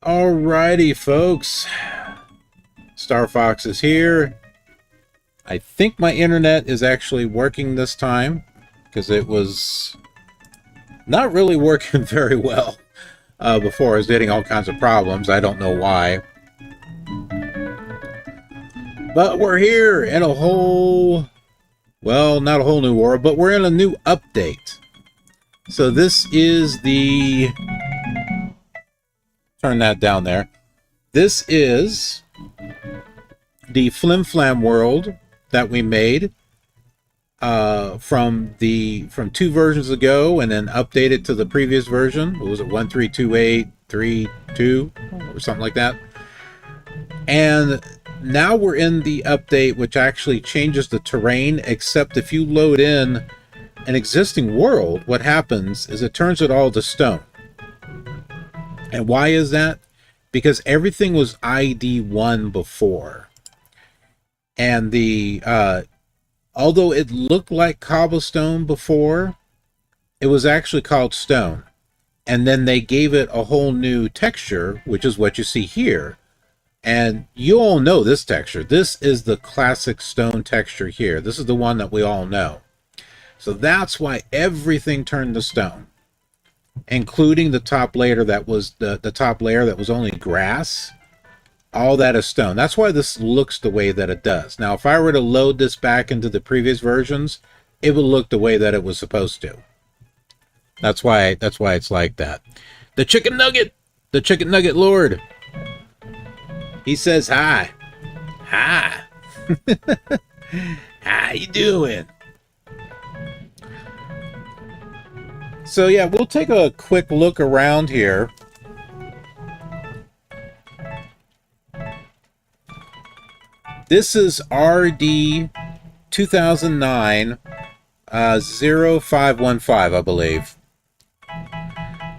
Alrighty, folks. Star Fox is here. I think my internet is actually working this time, because it was not really working very well before. I was getting all kinds of problems. I don't know why. But we're here in a whole, well, not a whole new world, but we're in a new update. So this is the... Turn that down there. This is the Flim Flam world that we made from 2 versions ago, and then updated to the previous version. What was it, 1.32832 or something like that? And now we're in the update, which actually changes the terrain, except if you load in an existing world, what happens is it turns it all to stone. And why is that? Because everything was ID 1 before. And the although it looked like cobblestone before, it was actually called stone. And then they gave it a whole new texture, which is what you see here. And you all know this texture. This is the classic stone texture here. This is the one that we all know. So that's why everything turned to stone, including the top layer that was the top layer that was only grass. All that is stone. That's why this looks the way that it does. Now, if I were to load this back into the previous versions, it would look the way that it was supposed to. That's why it's like that. The chicken nugget lord. He says hi. Hi. How you doing? So yeah, we'll take a quick look around here. This is rd-20090515, I believe.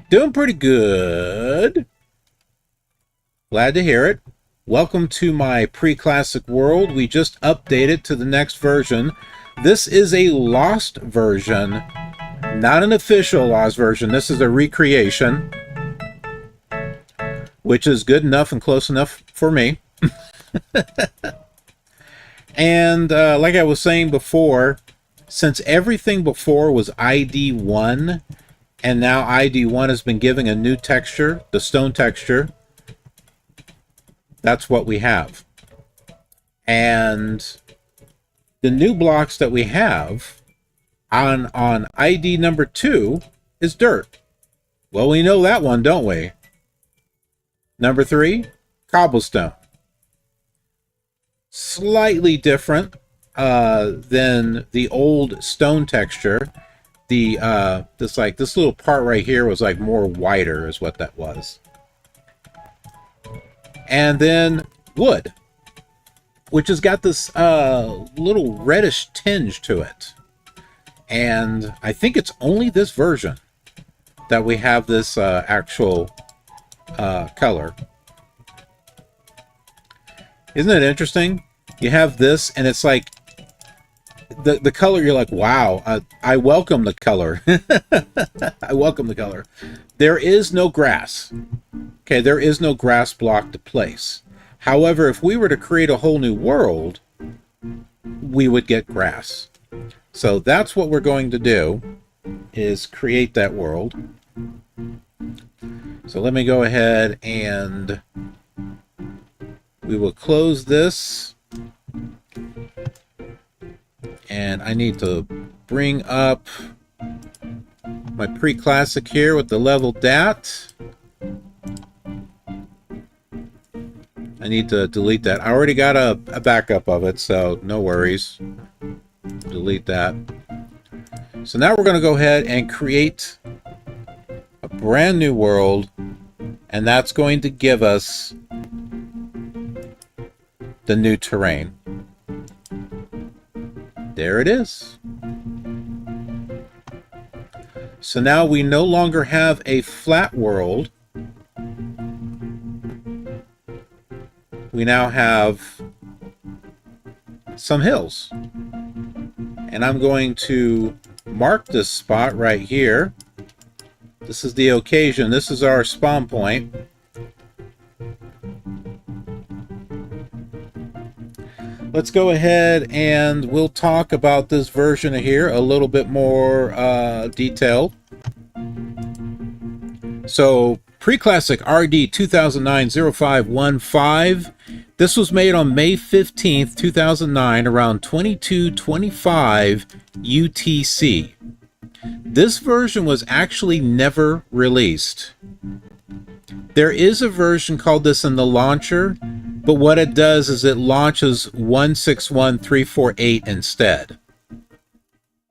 Doing pretty good. Glad to hear it. Welcome to my pre-classic world. We just updated to the next version. This is a lost version. Not an official lost version. This is a recreation, which is good enough and close enough for me. And like I was saying before, since everything before was ID 1, and now ID 1 has been given a new texture, the stone texture, that's what we have. And the new blocks that we have on ID number 2 is dirt. Well, we know that one, don't we? Number 3, cobblestone. Slightly different than the old stone texture. This little part right here was like more whiter, is what that was. And then wood, which has got this little reddish tinge to it. And I think it's only this version that we have this actual color. Isn't it interesting? You have this, and it's like the color. You're like, wow, I welcome the color. I welcome the color. There is no grass. Okay, there is no grass block to place. However, if we were to create a whole new world, we would get grass. So that's what we're going to do, is create that world. So let me go ahead and we will close this. And I need to bring up my pre-classic here with the level dat. I need to delete that. I already got a backup of it, so no worries. Delete that. So now we're going to go ahead and create a brand new world, and that's going to give us the new terrain. There it is. So now we no longer have a flat world. We now have some hills. And I'm going to mark this spot right here. This is the occasion. This is our spawn point. let's go ahead and we'll talk about this version here a little bit more detailed. So, pre-classic rd-20090515. This was made on May 15th, 2009, around 2225 UTC. This version was actually never released. There is a version called this in the launcher, but what it does is it launches 161348 instead.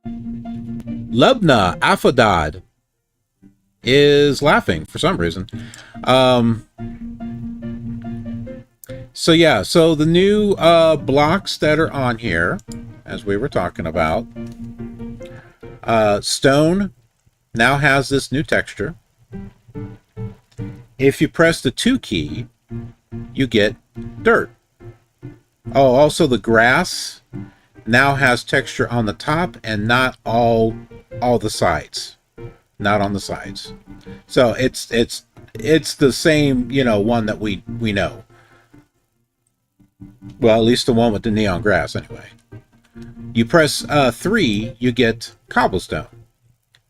Lubna Afadad is laughing for some reason. So yeah, so the new blocks that are on here, as we were talking about, stone now has this new texture. If you press the 2 key, you get dirt. Oh, also the grass now has texture on the top and not all the sides. Not on the sides. So it's the same, you know, one that we know. Well, at least the one with the neon grass anyway. You press 3, you get cobblestone.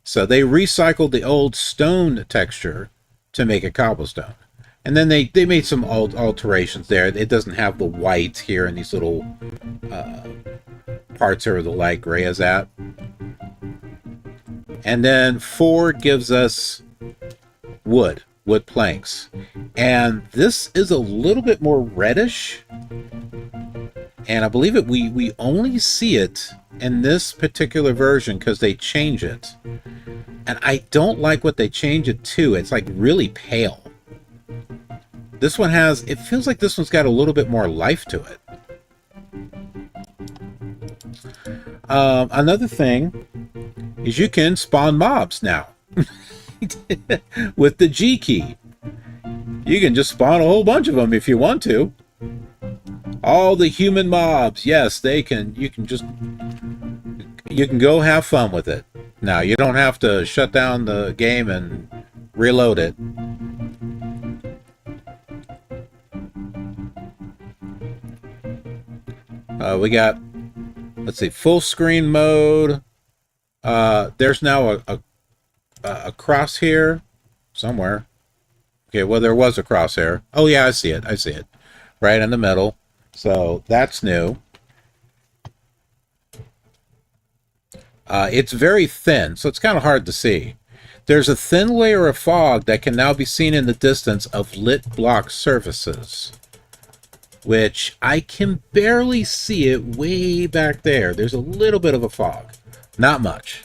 So they recycled the old stone texture to make a cobblestone. And then they made some alterations there. It doesn't have the white here and these little parts where the light gray is at. And then 4 gives us wood planks. And this is a little bit more reddish. And I believe we only see it in this particular version because they change it. And I don't like what they change it to. It's like really pale. This one has, it feels like this one's got a little bit more life to it. Another thing is you can spawn mobs now with the G key. You can just spawn a whole bunch of them if you want to. All the human mobs, yes, you can go have fun with it. Now, you don't have to shut down the game and reload it. We got, let's see, full screen mode. There's now a cross here somewhere. Okay, well, there was a crosshair. Oh, yeah, I see it. Right in the middle. So that's new. It's very thin, so it's kind of hard to see. There's a thin layer of fog that can now be seen in the distance of lit block surfaces, which I can barely see it way back there. There's a little bit of a fog. Not much.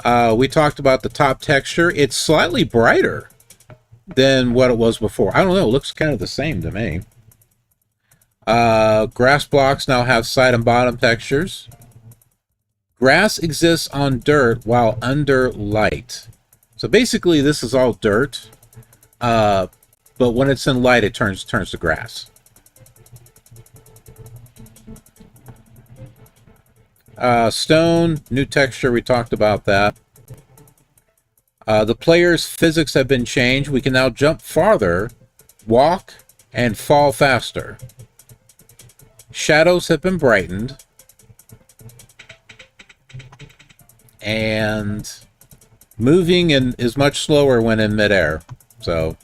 We talked about the top texture. It's slightly brighter than what it was before. I don't know. It looks kind of the same to me. Grass blocks now have side and bottom textures. Grass exists on dirt while under light. So basically this is all dirt. But when it's in light, it turns to grass. Stone, new texture, we talked about that. The player's physics have been changed. We can now jump farther, walk, and fall faster. Shadows have been brightened. And moving is much slower when in midair. So,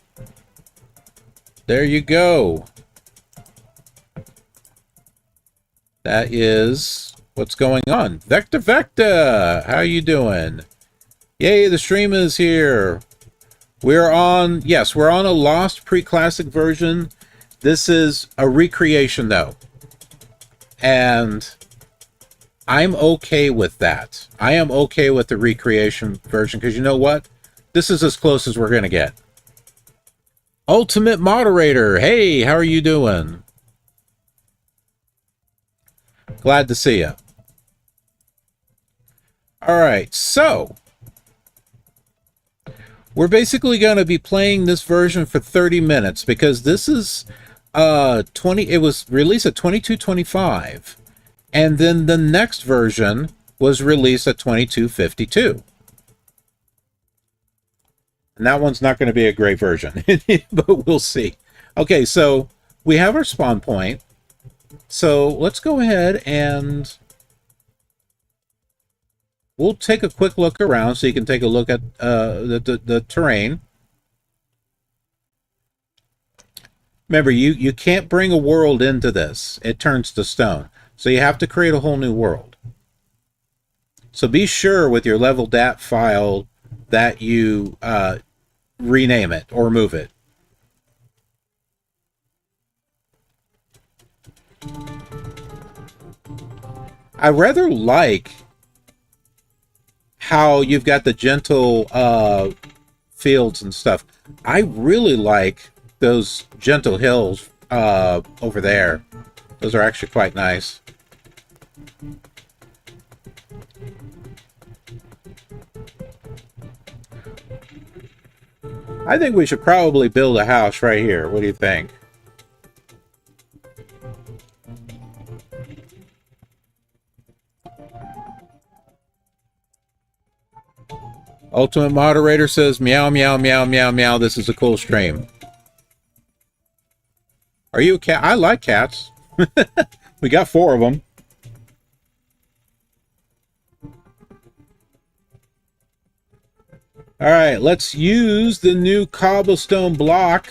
there you go. That is what's going on. Vector, how you doing? Yay, the stream is here. We're on a lost pre-classic version. This is a recreation though. And I'm okay with that. I am okay with the recreation version because you know what? This is as close as we're going to get. Ultimate Moderator, hey, how are you doing? Glad to see you. All right, so we're basically going to be playing this version for 30 minutes because this is it was released at 2225 and then the next version was released at 2252. And that one's not going to be a great version, but we'll see. Okay, so we have our spawn point. So let's go ahead and we'll take a quick look around so you can take a look at the terrain. Remember, you can't bring a world into this. It turns to stone. So you have to create a whole new world. So be sure with your level dat file that you rename it or move it. I rather like how you've got the gentle fields and stuff. I really like those gentle hills over there. Those are actually quite nice. I think we should probably build a house right here. What do you think? Ultimate Moderator says, meow, meow, meow, meow, meow. This is a cool stream. Are you a cat? I like cats. We got 4 of them. All right, let's use the new cobblestone block.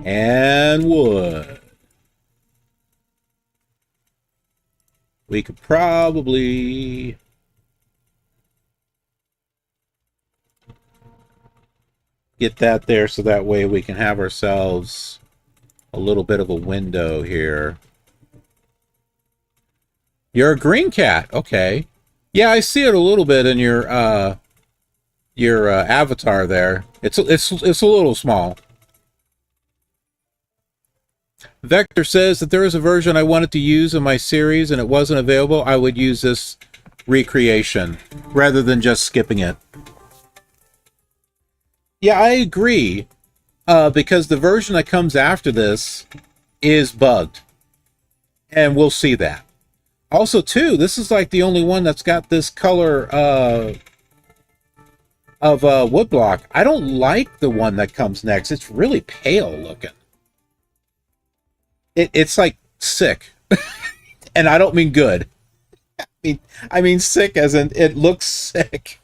And wood. We could probably get that there so that way we can have ourselves a little bit of a window here. You're a green cat. Okay. Yeah, I see it a little bit in your avatar there. It's a little small. Vector says that there is a version I wanted to use in my series and it wasn't available. I would use this recreation rather than just skipping it. Yeah, I agree. Because the version that comes after this is bugged. And we'll see that. Also, too, this is like the only one that's got this color of woodblock. I don't like the one that comes next. It's really pale looking. It's like sick. And I don't mean good. I mean sick as in it looks sick.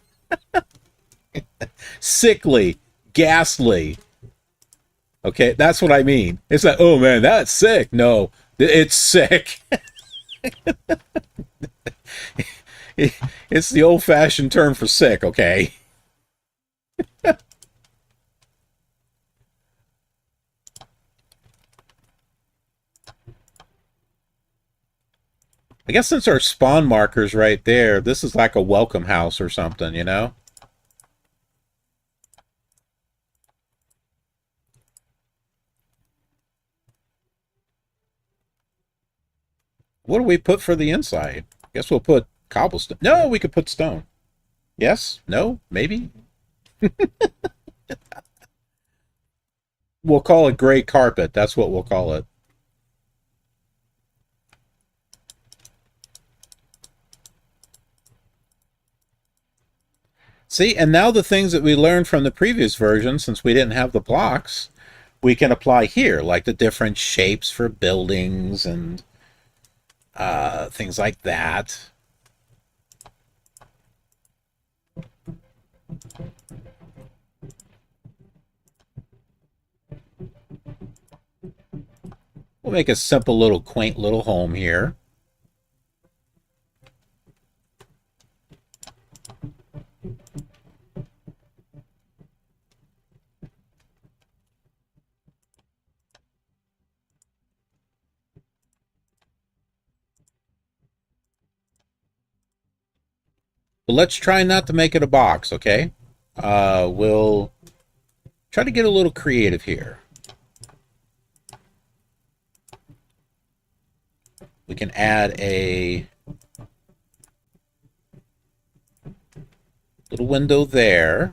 Sickly. Ghastly. Okay, that's what I mean. It's like, oh man, that's sick. No, it's sick. It's the old-fashioned term for sick, okay? I guess since our spawn marker's right there, this is like a welcome house or something, you know? What do we put for the inside? Guess we'll put cobblestone. No, we could put stone. Yes? No? Maybe? We'll call it gray carpet. That's what we'll call it. See, and now the things that we learned from the previous version, since we didn't have the blocks, we can apply here, like the different shapes for buildings and things like that. We'll make a simple little quaint little home here. But let's try not to make it a box, okay? We'll try to get a little creative here. We can add a little window there.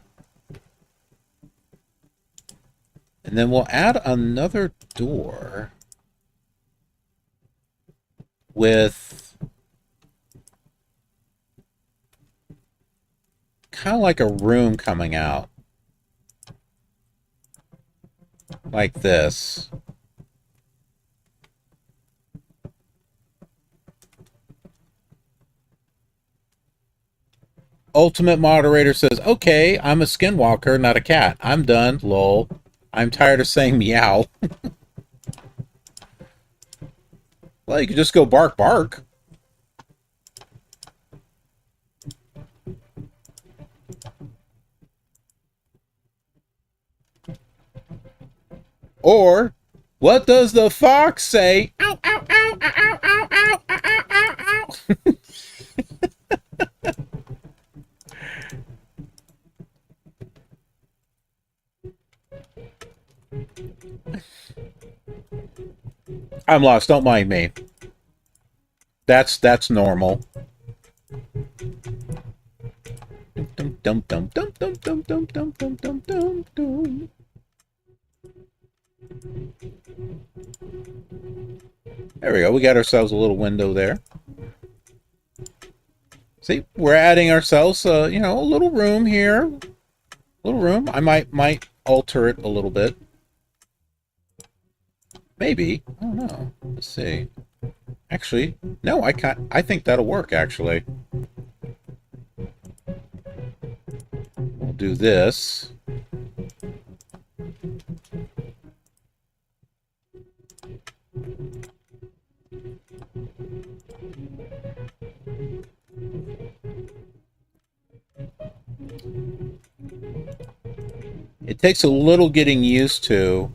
And then we'll add another door with kind of like a room coming out. like this. Ultimate Moderator says, okay, I'm a skinwalker, not a cat. I'm done, lol. I'm tired of saying meow. Well, you could just go bark, bark. Or, what does the fox say? Ow, ow, ow, ow, ow, ow, ow, ow, ow, ow. I'm lost, don't mind me. That's normal. Dum dum dum dum dum dum dum dum dum dum dum dum. There we go. We got ourselves a little window there. See, we're adding ourselves, you know, a little room here. A little room. I might alter it a little bit. Maybe. I don't know. Let's see. Actually, no, I can't. I think that'll work, actually. We'll do this. It takes a little getting used to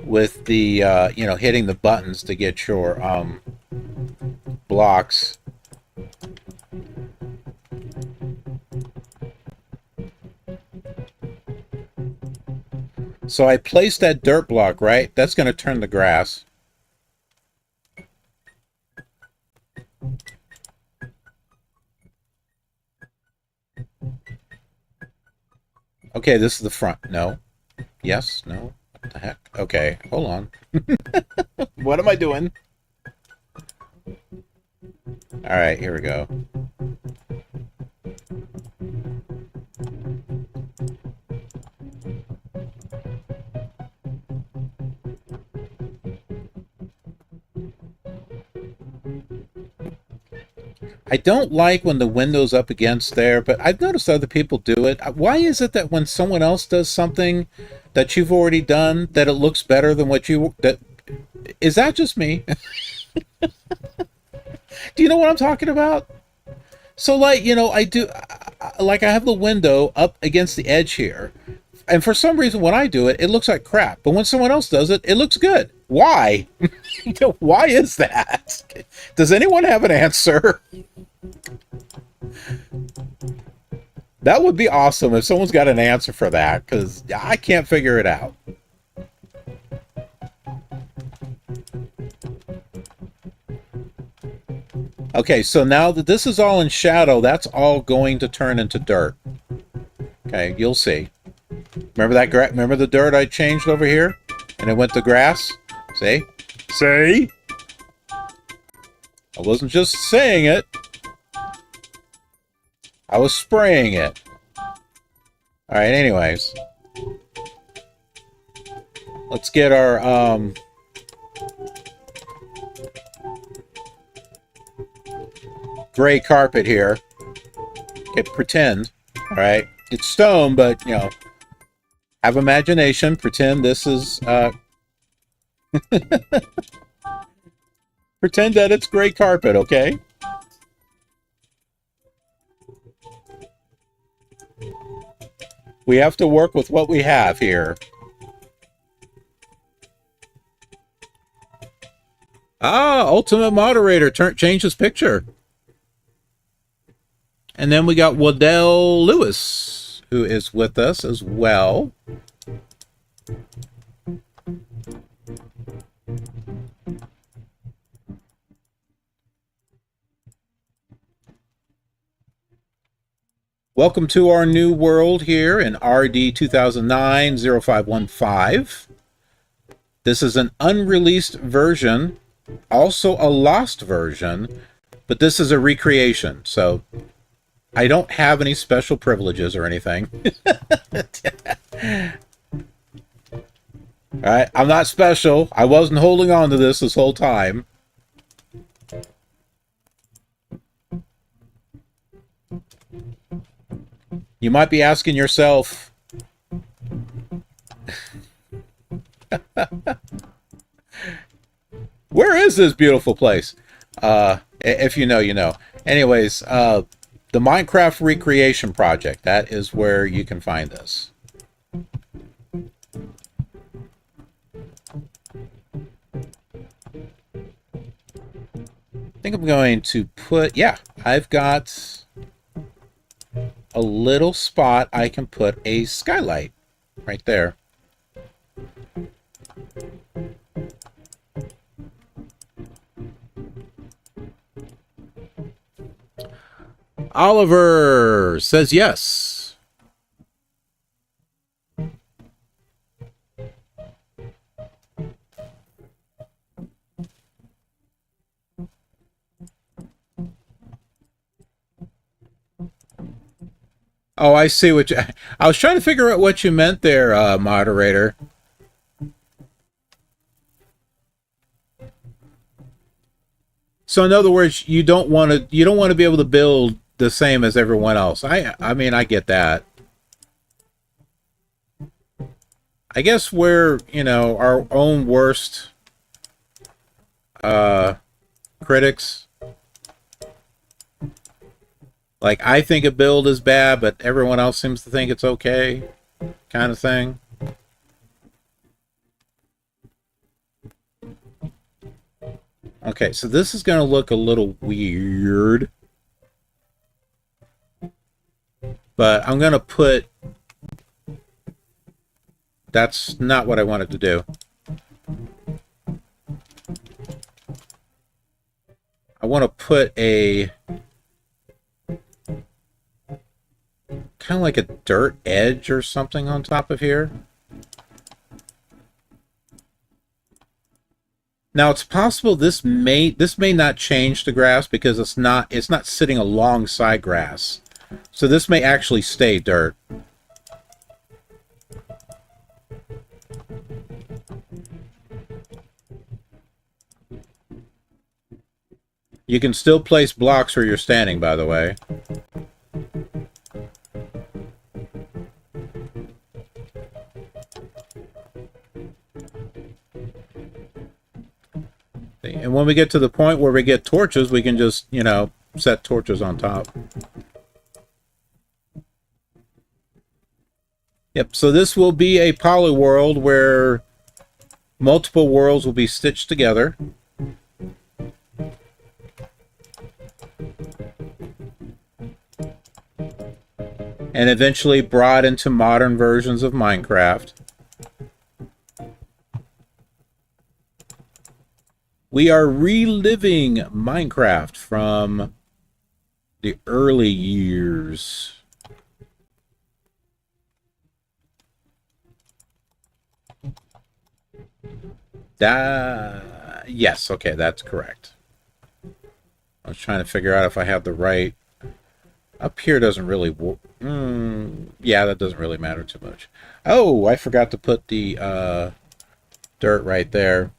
with the, you know, hitting the buttons to get your blocks. So I placed that dirt block, right? That's going to turn the grass. Okay, this is the front. No. Yes. No. What the heck? Okay, hold on. What am I doing? Alright, here we go. I don't like when the window's up against there, but I've noticed other people do it. Why is it that when someone else does something that you've already done, that it looks better than what you... Is that just me? Do you know what I'm talking about? So, like, you know, I have the window up against the edge here. And for some reason, when I do it, it looks like crap. But when someone else does it, it looks good. Why? Why is that? Does anyone have an answer? That would be awesome if someone's got an answer for that, because I can't figure it out. Okay, so now that this is all in shadow, that's all going to turn into dirt. Okay, you'll see. Remember that? Remember the dirt I changed over here, and it went to grass. See? See? I wasn't just saying it. I was spraying it. All right. Anyways, let's get our gray carpet here. Okay, pretend. All right, it's stone, but you know, have imagination. Pretend this is pretend that it's gray carpet. Okay. We have to work with what we have here. Ah, Ultimate Moderator changed his picture. And then we got Waddell Lewis, who is with us as well. Welcome to our new world here in rd-20090515. This is an unreleased version, also a lost version, but this is a recreation, so I don't have any special privileges or anything. Alright, I'm not special. I wasn't holding on to this whole time. You might be asking yourself, where is this beautiful place? If you know, you know. Anyways, the Minecraft Recreation Project, that is where you can find this. I think I'm going to put, yeah, I've got a little spot I can put a skylight right there. Oliver says yes. Oh, I see what you... I was trying to figure out what you meant there, moderator. So in other words, you don't want to be able to build the same as everyone else. I mean, I get that. I guess we're, you know, our own worst critics. Like, I think a build is bad, but everyone else seems to think it's okay, kind of thing. Okay, so this is going to look a little weird. But I'm going to put... That's not what I wanted to do. I want to put a... kind of like a dirt edge or something on top of here. Now it's possible this may not change the grass because it's not sitting alongside grass. So this may actually stay dirt. You can still place blocks where you're standing, by the way. And when we get to the point where we get torches, we can just, you know, set torches on top. Yep, so this will be a poly world where multiple worlds will be stitched together. And eventually brought into modern versions of Minecraft. We are reliving Minecraft from the early years. Yes, okay, that's correct. I was trying to figure out if I have the right... Up here doesn't really... yeah, that doesn't really matter too much. Oh, I forgot to put the dirt right there.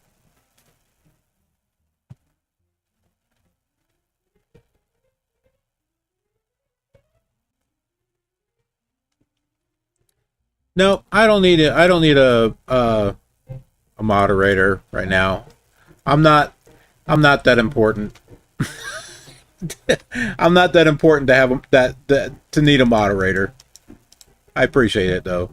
No, I don't need it. I don't need a moderator right now. I'm not that important. I'm not that important to have to need a moderator. I appreciate it though.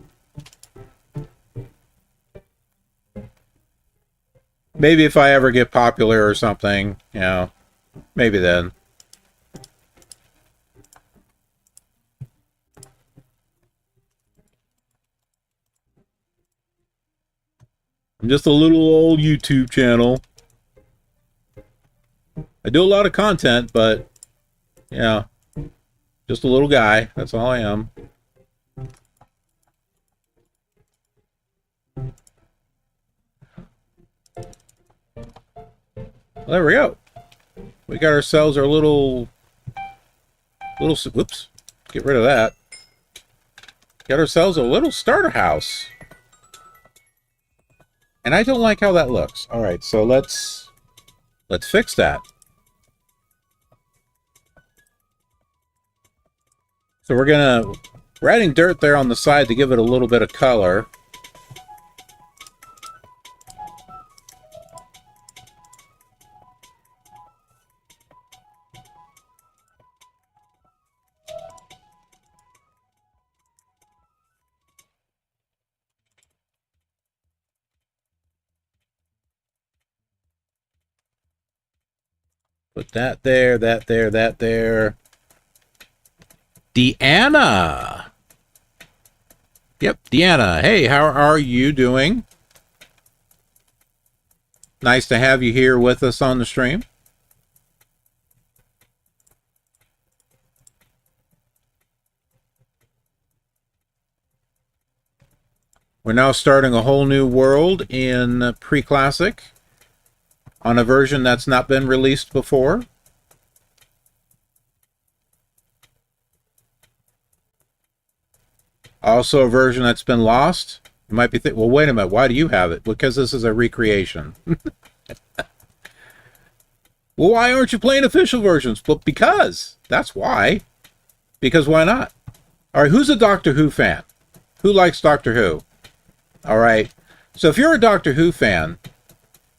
Maybe if I ever get popular or something, you know, maybe then. I'm just a little old YouTube channel. I do a lot of content, but, yeah, just a little guy. That's all I am. Well, there we go. We got ourselves our little, whoops, get rid of that. Got ourselves a little starter house. And I don't like how that looks. All right, so let's fix that. So we're adding dirt there on the side to give it a little bit of color. Put that there, that there, that there. Deanna. Yep, Deanna. Hey, how are you doing? Nice to have you here with us on the stream. We're now starting a whole new world in Pre-Classic on a version that's not been released before. Also a version that's been lost. You might be thinking, well, wait a minute, why do you have it? Because this is a recreation. Well, why aren't you playing official versions? Well, because. That's why. Because why not? All right, who's a Doctor Who fan? Who likes Doctor Who? All right. So if you're a Doctor Who fan,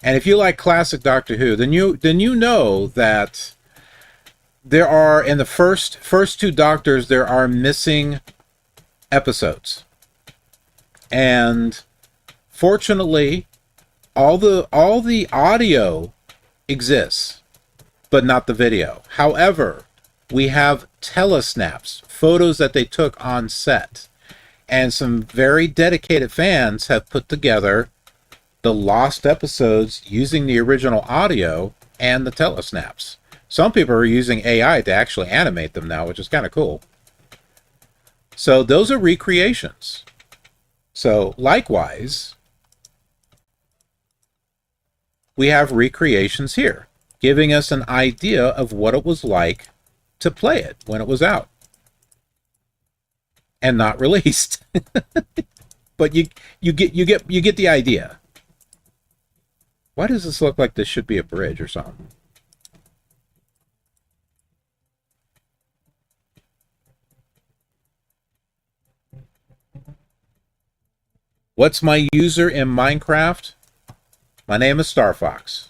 and if you like classic Doctor Who, then you know that there are, in the first two Doctors, there are missing episodes. And fortunately, all the audio exists, but not the video. However, we have telesnaps, photos that they took on set. And some very dedicated fans have put together the lost episodes using the original audio and the telesnaps. Some people are using AI to actually animate them now, which is kind of cool. So those are recreations. So likewise, we have recreations here, giving us an idea of what it was like to play it when it was out and not released. But you get the idea. Why does this look like this should be a bridge or something? What's my user in Minecraft? My name is Starfox.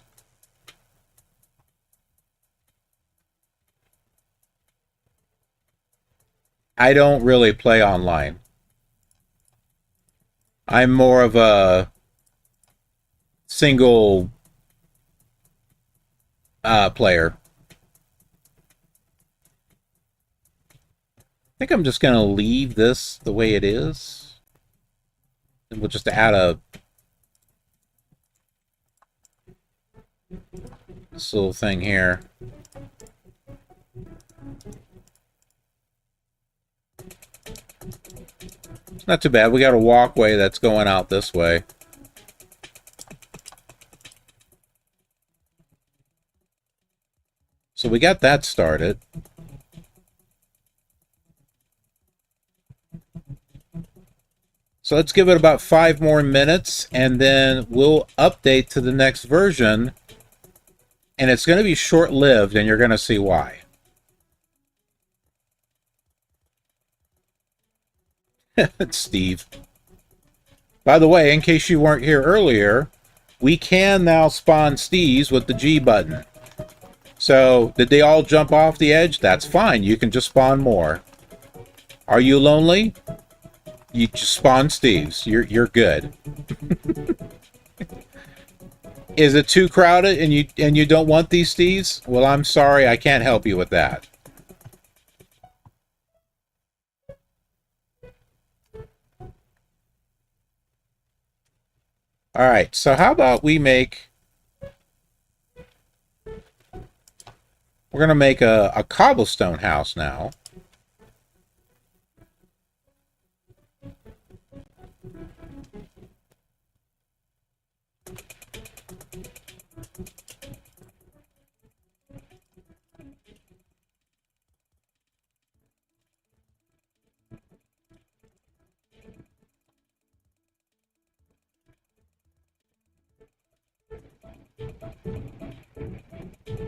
I don't really play online. I'm more of a single player. I think I'm just going to leave this the way it is. And we'll just add this little thing here. It's not too bad. We got a walkway that's going out this way. So we got that started. So let's give it about 5 more minutes, and then we'll update to the next version. And it's going to be short-lived, and you're going to see why. It's Steve. By the way, in case you weren't here earlier, we can now spawn Steves with the G button. So, did they all jump off the edge? That's fine. You can just spawn more. Are you lonely? You just spawn Steves. You're good. Is it too crowded and you don't want these Steves? Well, I'm sorry, I can't help you with that. All right, so how about we make... We're going to make a cobblestone house now.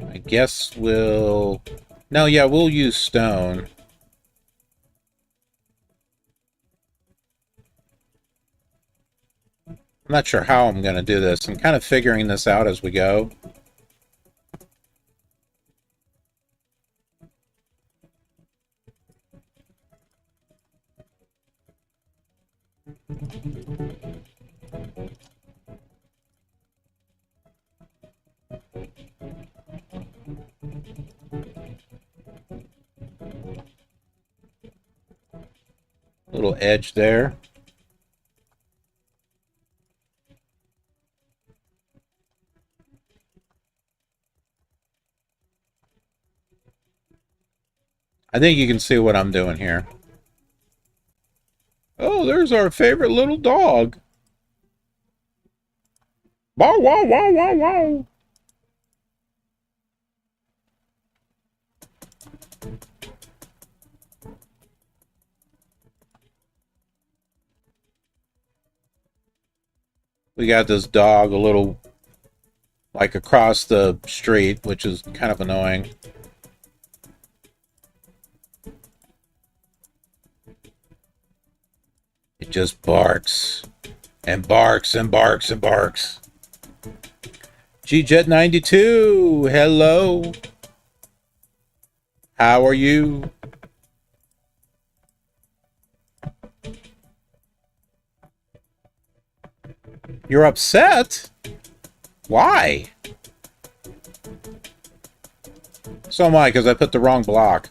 I guess we'll... No, yeah, we'll use stone. I'm not sure how I'm going to do this. I'm kind of figuring this out as we go. Little edge there. I think you can see what I'm doing here. Oh, there's our favorite little dog. Bow, wow, wow, wow, wow. We got this dog a little, like, across the street, which is kind of annoying. It just barks and barks and barks and barks. GJet92, hello. How are you? You're upset? Why? So am I, because I put the wrong block.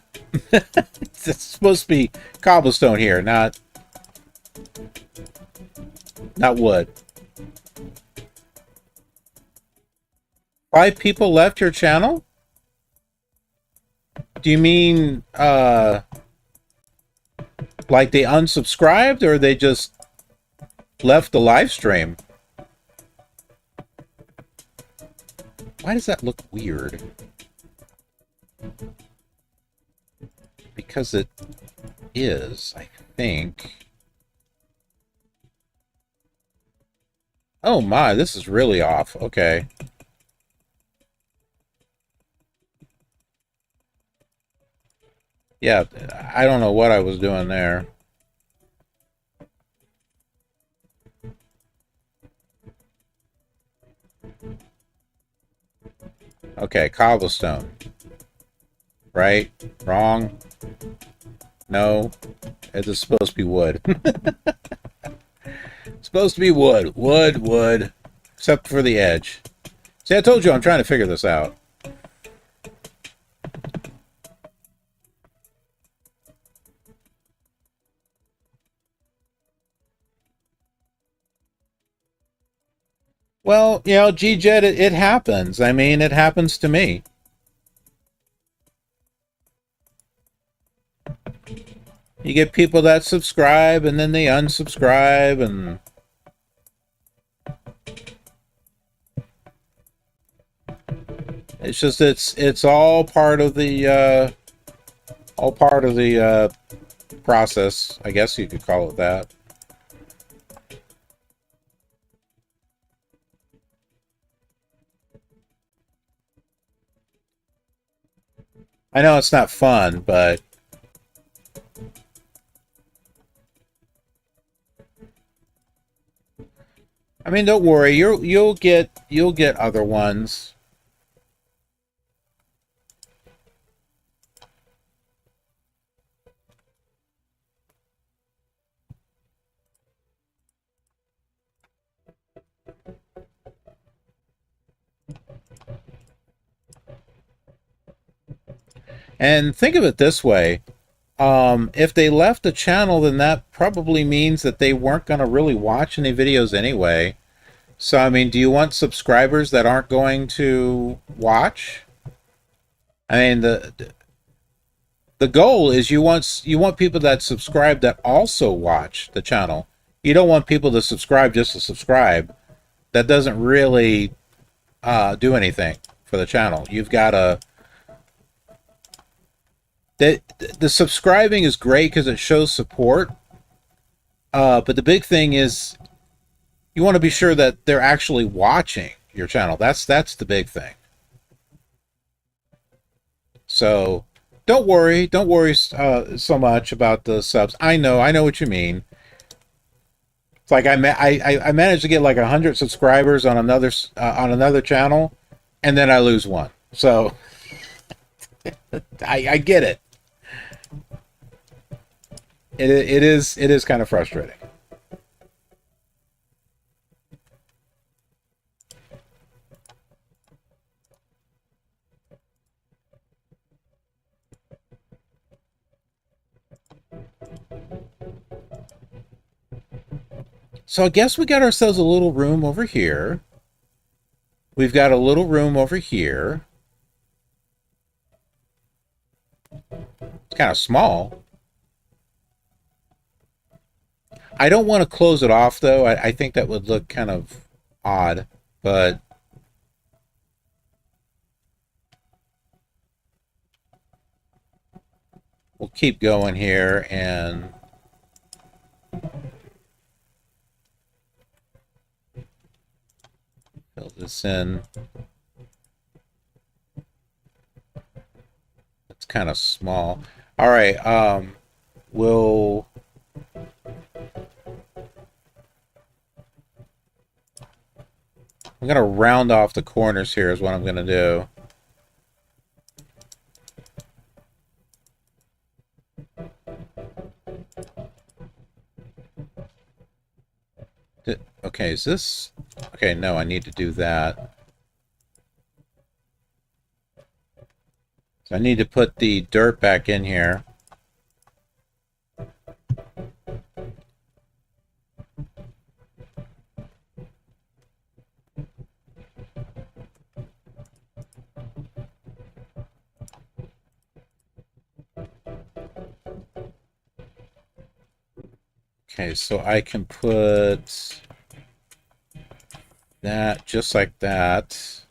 It's supposed to be cobblestone here, not wood. 5 people left your channel? Do you mean, like they unsubscribed, or they just left the live stream? Why does that look weird? Because it is, I think. Oh my, this is really off. Okay. Yeah, I don't know what I was doing there. Okay, cobblestone. Right? Wrong? No? It is supposed to be wood. It's supposed to be wood. Wood, wood. Except for the edge. See, I told you I'm trying to figure this out. Well, you know, GJet, it happens. I mean, it happens to me. You get people that subscribe, and then they unsubscribe, and... It's just, it's all part of the, process. I guess you could call it that. I know it's not fun, but I mean, don't worry. You'll get other ones. And think of it this way. If they left the channel, then that probably means that they weren't going to really watch any videos anyway. So, I mean, do you want subscribers that aren't going to watch? I mean, the goal is you want people that subscribe that also watch the channel. You don't want people to subscribe just to subscribe. That doesn't really do anything for the channel. You've got to... The subscribing is great because it shows support, but the big thing is you want to be sure that they're actually watching. your channel. That's the big thing. So don't worry, so much about the subs. I know what you mean. It's like I managed to get like 100 subscribers on another channel, and then I lose one. So I get it. It is kind of frustrating. So I guess we got ourselves a little room over here. We've got a little room over here. It's kind of small. I don't want to close it off, though. I think that would look kind of odd, but we'll keep going here and fill this in. It's kind of small. All right, we'll... I'm going to round off the corners here is what I'm going to do. Okay, is this... Okay, no, I need to do that. So I need to put the dirt back in here. Okay, so I can put that just like that.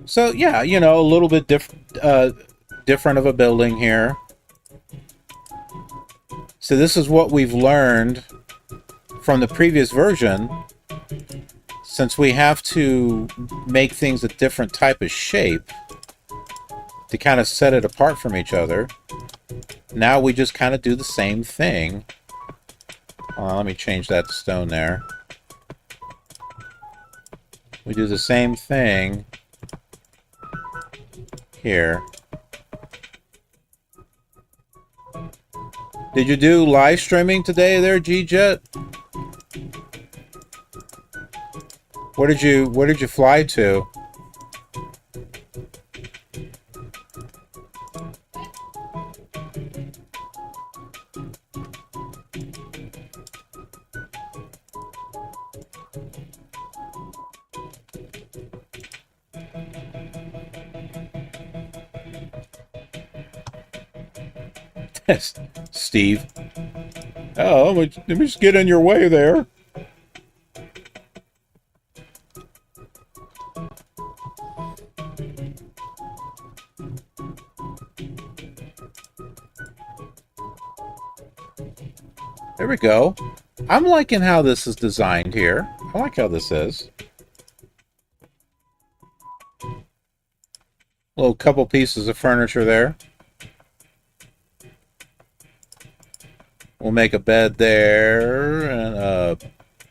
So yeah, you know, a little bit different of a building here. So this is what we've learned from the previous version. Since we have to make things a different type of shape to kind of set it apart from each other, now we just kind of do the same thing. Let me change that to stone there. We do the same thing here. Did you do live streaming today there, G-Jet? Where did you fly to? Steve. Oh, let me just get in your way there. There we go. I'm liking how this is designed here. I like how this is. Little couple pieces of furniture there. We'll make a bed there and a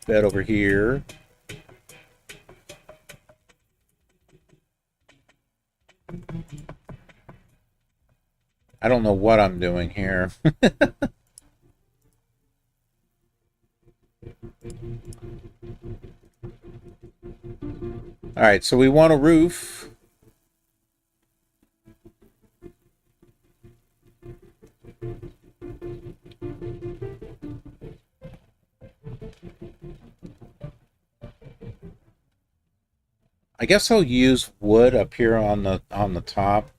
bed over here. I don't know what I'm doing here. All right, so we want a roof. I guess I'll use wood up here on the top.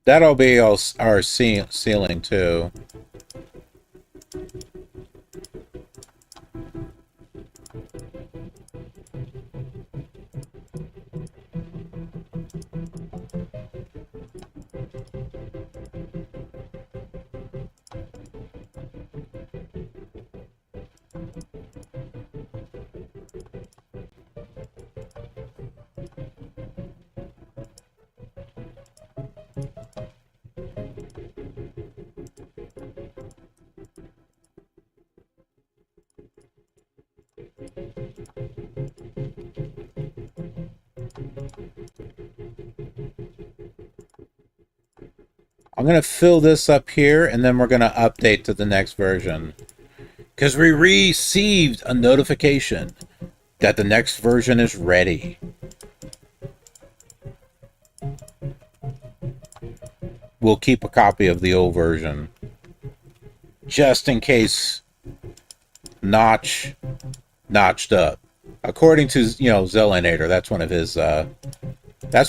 That'll be our ceiling too. I'm going to fill this up here, and then we're going to update to the next version. Because we received a notification that the next version is ready. We'll keep a copy of the old version. Just in case notched up. According to, Zelinator, that's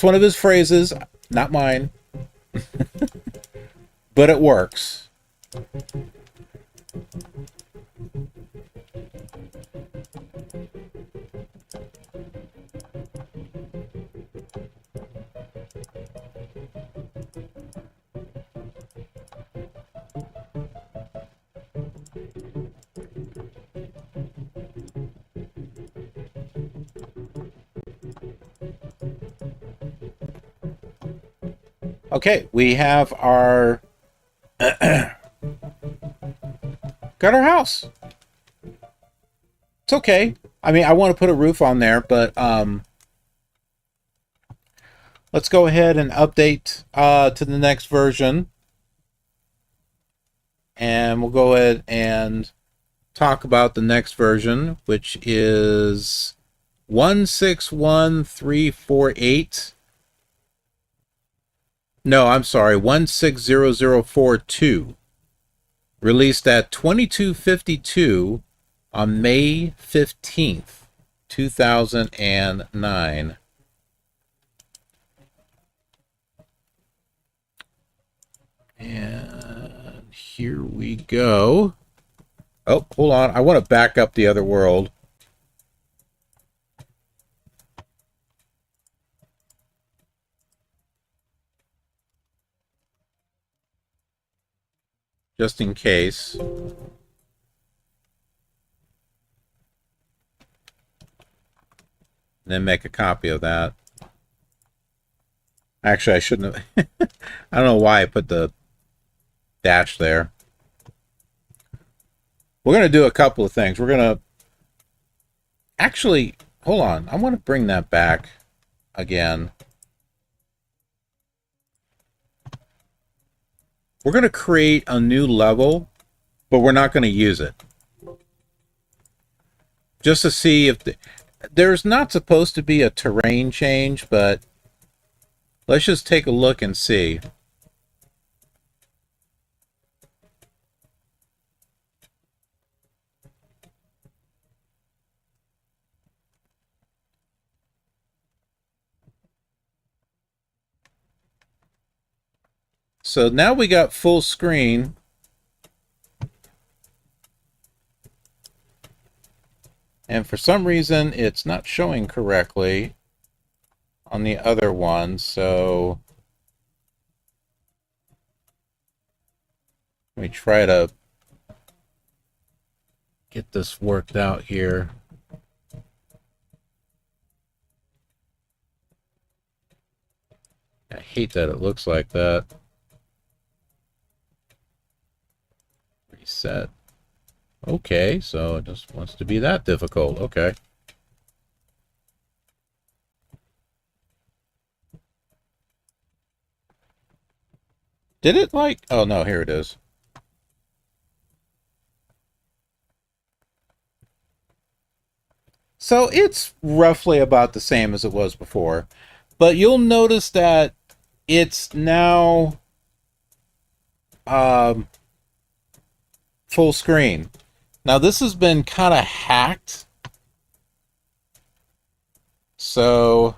one of his phrases, not mine. But it works. Okay, we have our got our house. It's okay. I mean, I want to put a roof on there, but let's go ahead and update to the next version. And we'll go ahead and talk about the next version, which is 161348. No, I'm sorry, 160042. Released at 2252 on May 15th, 2009. And here we go. Oh, hold on. I want to back up the other world. Just in case. Then make a copy of that. Actually, I shouldn't have. I don't know why I put the dash there. We're going to do a couple of things. We're going to... Actually, hold on. I want to bring that back again. We're going to create a new level, but we're not going to use it. Just to see if... There's not supposed to be a terrain change, but let's just take a look and see. So now we got full screen. And for some reason, it's not showing correctly on the other one. So let me try to get this worked out here. I hate that it looks like that. Reset. Okay, so it just wants to be that difficult. Okay. Did it like... Oh, no, here it is. So it's roughly about the same as it was before. But you'll notice that it's now full screen. Now this has been kind of hacked. So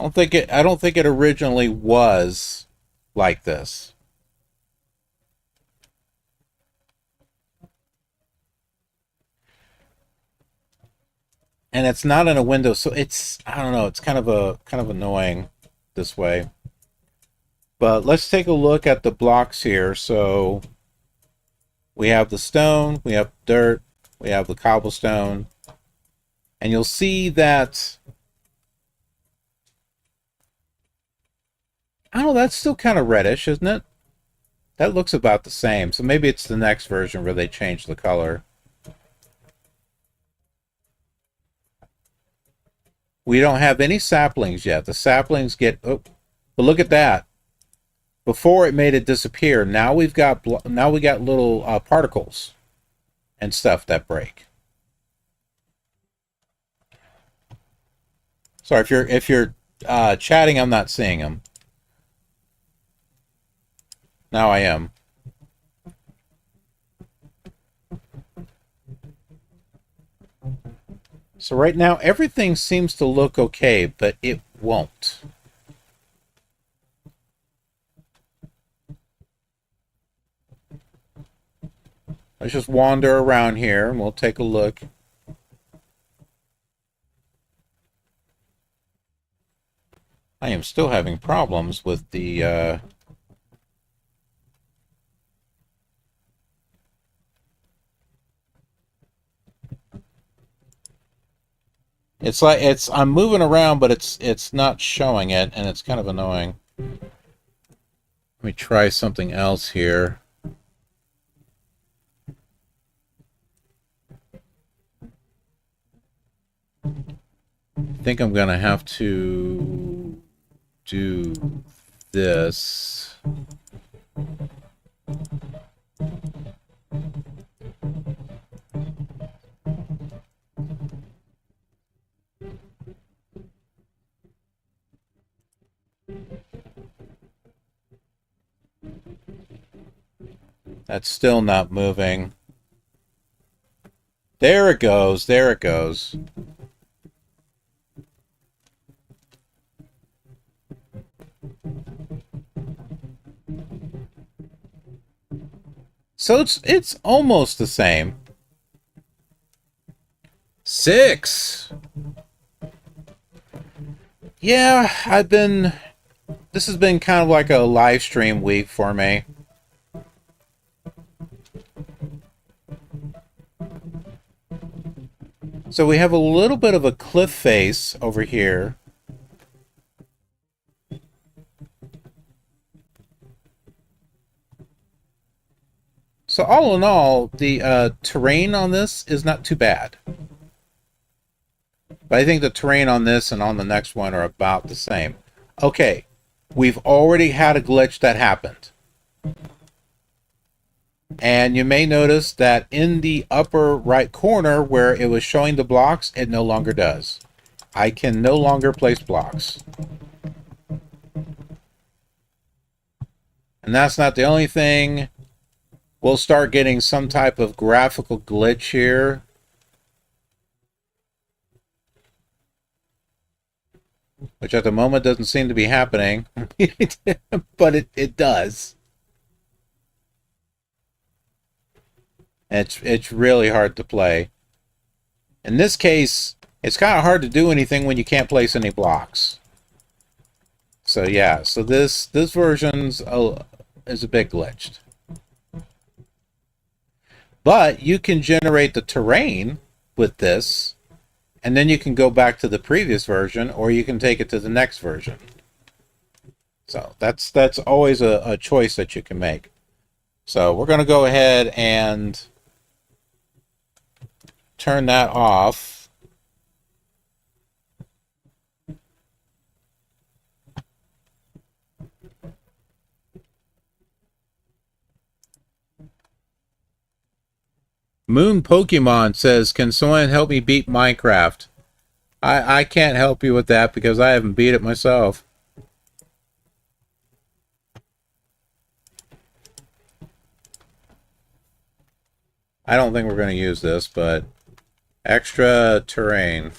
I don't think it originally was like this. And it's not in a window, so it's, I don't know, it's kind of annoying this way. But let's take a look at the blocks here. So we have the stone, we have dirt, we have the cobblestone, and you'll see that, oh, that's still kind of reddish, isn't it? That looks about the same. So maybe it's the next version where they change the color. We don't have any saplings yet. The saplings get, oh, but look at that. Before it made it disappear. Now we got little particles and stuff that break. Sorry, if you're chatting, I'm not seeing them. Now I am. So right now everything seems to look okay, but it won't. Let's just wander around here and we'll take a look. I am still having problems with the it's like I'm moving around, but it's not showing it, and it's kind of annoying. Let me try something else here. I think I'm gonna have to do this. That's still not moving. There it goes. There it goes. So it's almost the same. 6. Yeah, this has been kind of like a live stream week for me. So we have a little bit of a cliff face over here. So all in all, the terrain on this is not too bad. But I think the terrain on this and on the next one are about the same. Okay, we've already had a glitch that happened. And you may notice that in the upper right corner where it was showing the blocks, it no longer does. I can no longer place blocks. And that's not the only thing. We'll start getting some type of graphical glitch here. Which at the moment doesn't seem to be happening. But it does. It's really hard to play. In this case, it's kind of hard to do anything when you can't place any blocks. So yeah, so this version's is a bit glitched. But you can generate the terrain with this, and then you can go back to the previous version, or you can take it to the next version. So that's always a choice that you can make. So we're going to go ahead and turn that off. Moon Pokemon says, can someone help me beat Minecraft? I can't help you with that because I haven't beat it myself. I don't think we're going to use this, but extra terrain.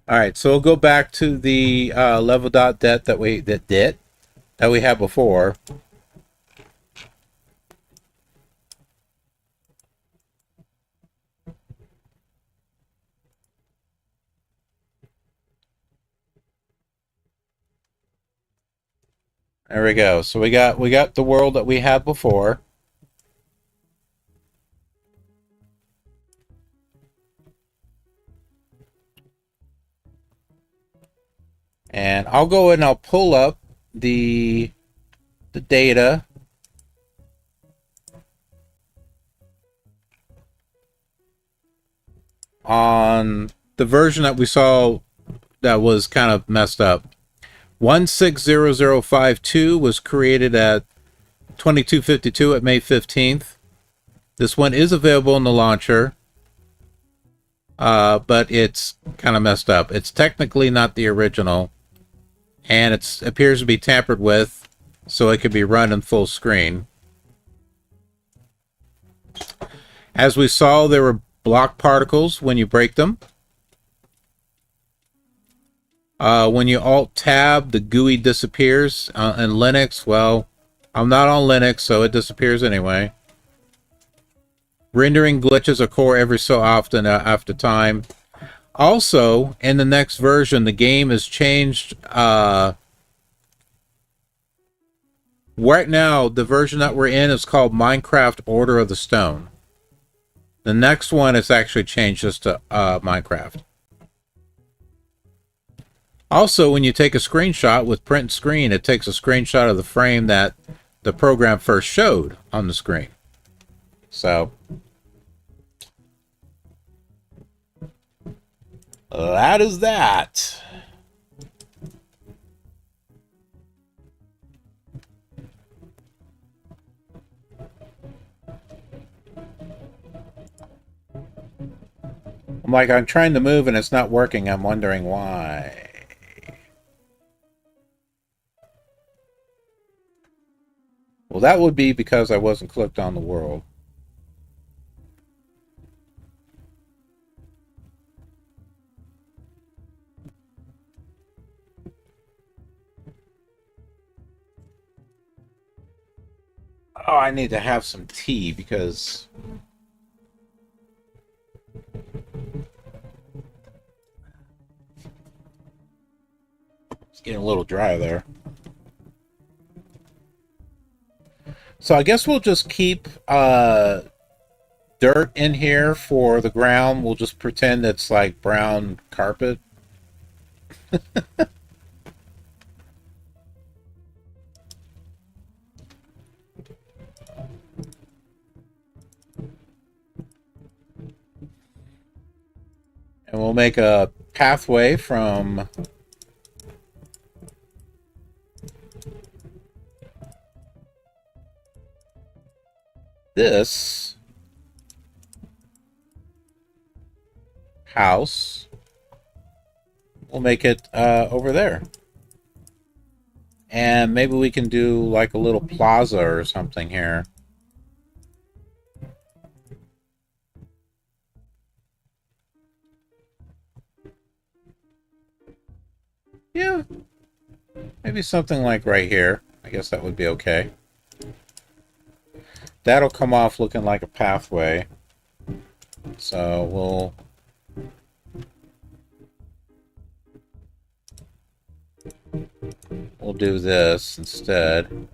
All right, so we'll go back to the level.det that we had before. There we go. So we got the world that we had before. And I'll go ahead and I'll pull up the data on the version that we saw that was kind of messed up. 160052 was created at 2252 at May 15th. This one is available in the launcher, but it's kind of messed up. It's technically not the original, and it appears to be tampered with, so it could be run in full screen. As we saw, there were block particles when you break them. When you Alt-Tab, the GUI disappears. In Linux, well, I'm not on Linux, so it disappears anyway. Rendering glitches occur every so often after time. Also, in the next version, the game has changed. Right now, the version that we're in is called Minecraft Order of the Stone. The next one is actually changed just to Minecraft. Also, when you take a screenshot with print screen, it takes a screenshot of the frame that the program first showed on the screen. So, that is that. I'm trying to move and it's not working. I'm wondering why. Well, that would be because I wasn't clicked on the world. Oh, I need to have some tea because it's getting a little dry there. So I guess we'll just keep dirt in here for the ground. We'll just pretend it's like brown carpet. And we'll make a pathway from this house. We'll make it over there. And maybe we can do like a little plaza or something here. Yeah. Maybe something like right here. I guess that would be okay. That'll come off looking like a pathway. So we'll do this instead.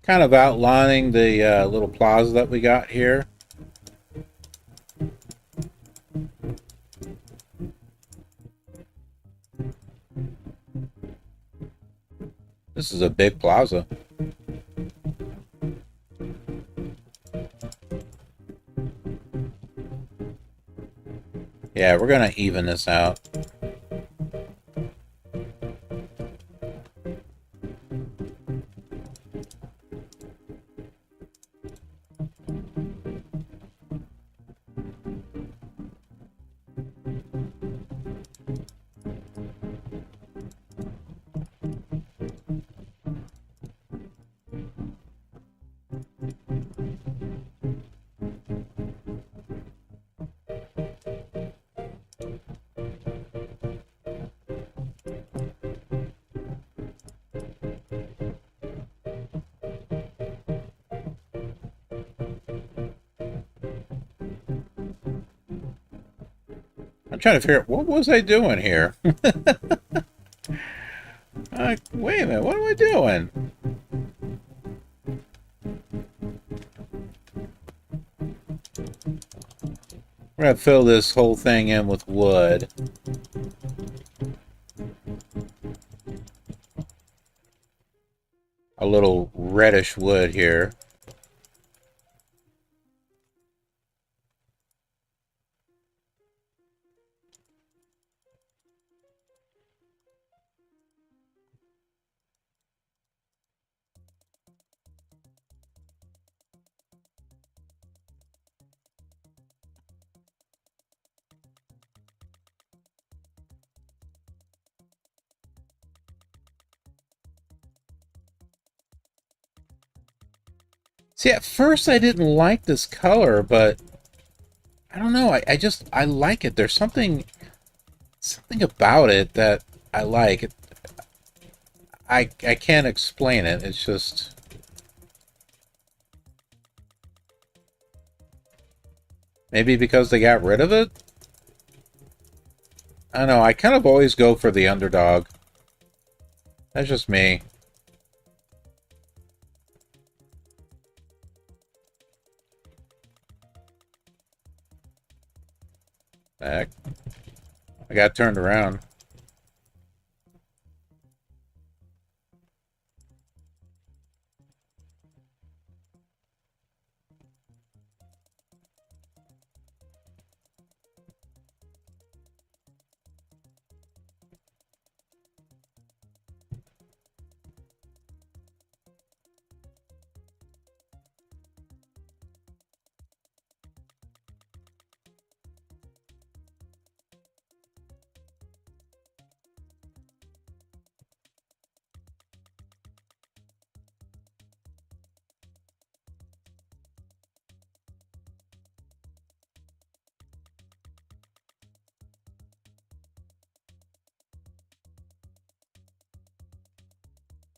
Kind of outlining the little plaza that we got here. This is a big plaza. Yeah, we're gonna even this out. I'm trying to figure out, what was I doing here? Wait a minute, what am I doing? We're gonna fill this whole thing in with wood. A little reddish wood here. See, at first I didn't like this color, but I don't know. I like it. There's something about it that I like. I can't explain it. It's just maybe because they got rid of it. I don't know. I kind of always go for the underdog. That's just me. Heck. I got turned around.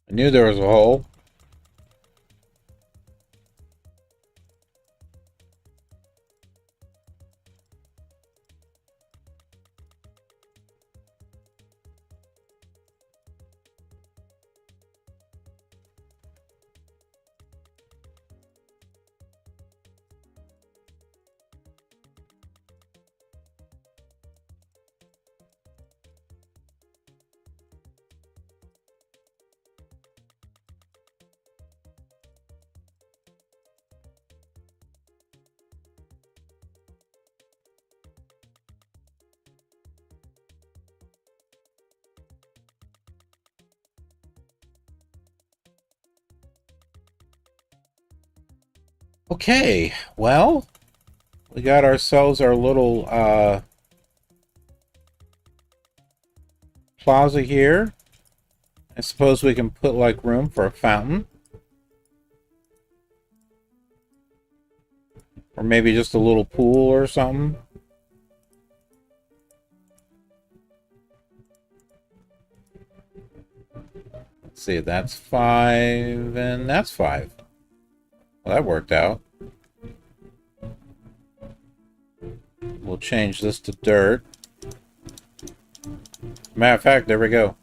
I knew there was a hole. Okay, well, we got ourselves our little plaza here. I suppose we can put like room for a fountain. Or maybe just a little pool or something. Let's see, that's 5 and that's 5. Well, that worked out. We'll change this to dirt. Matter of fact, there we go.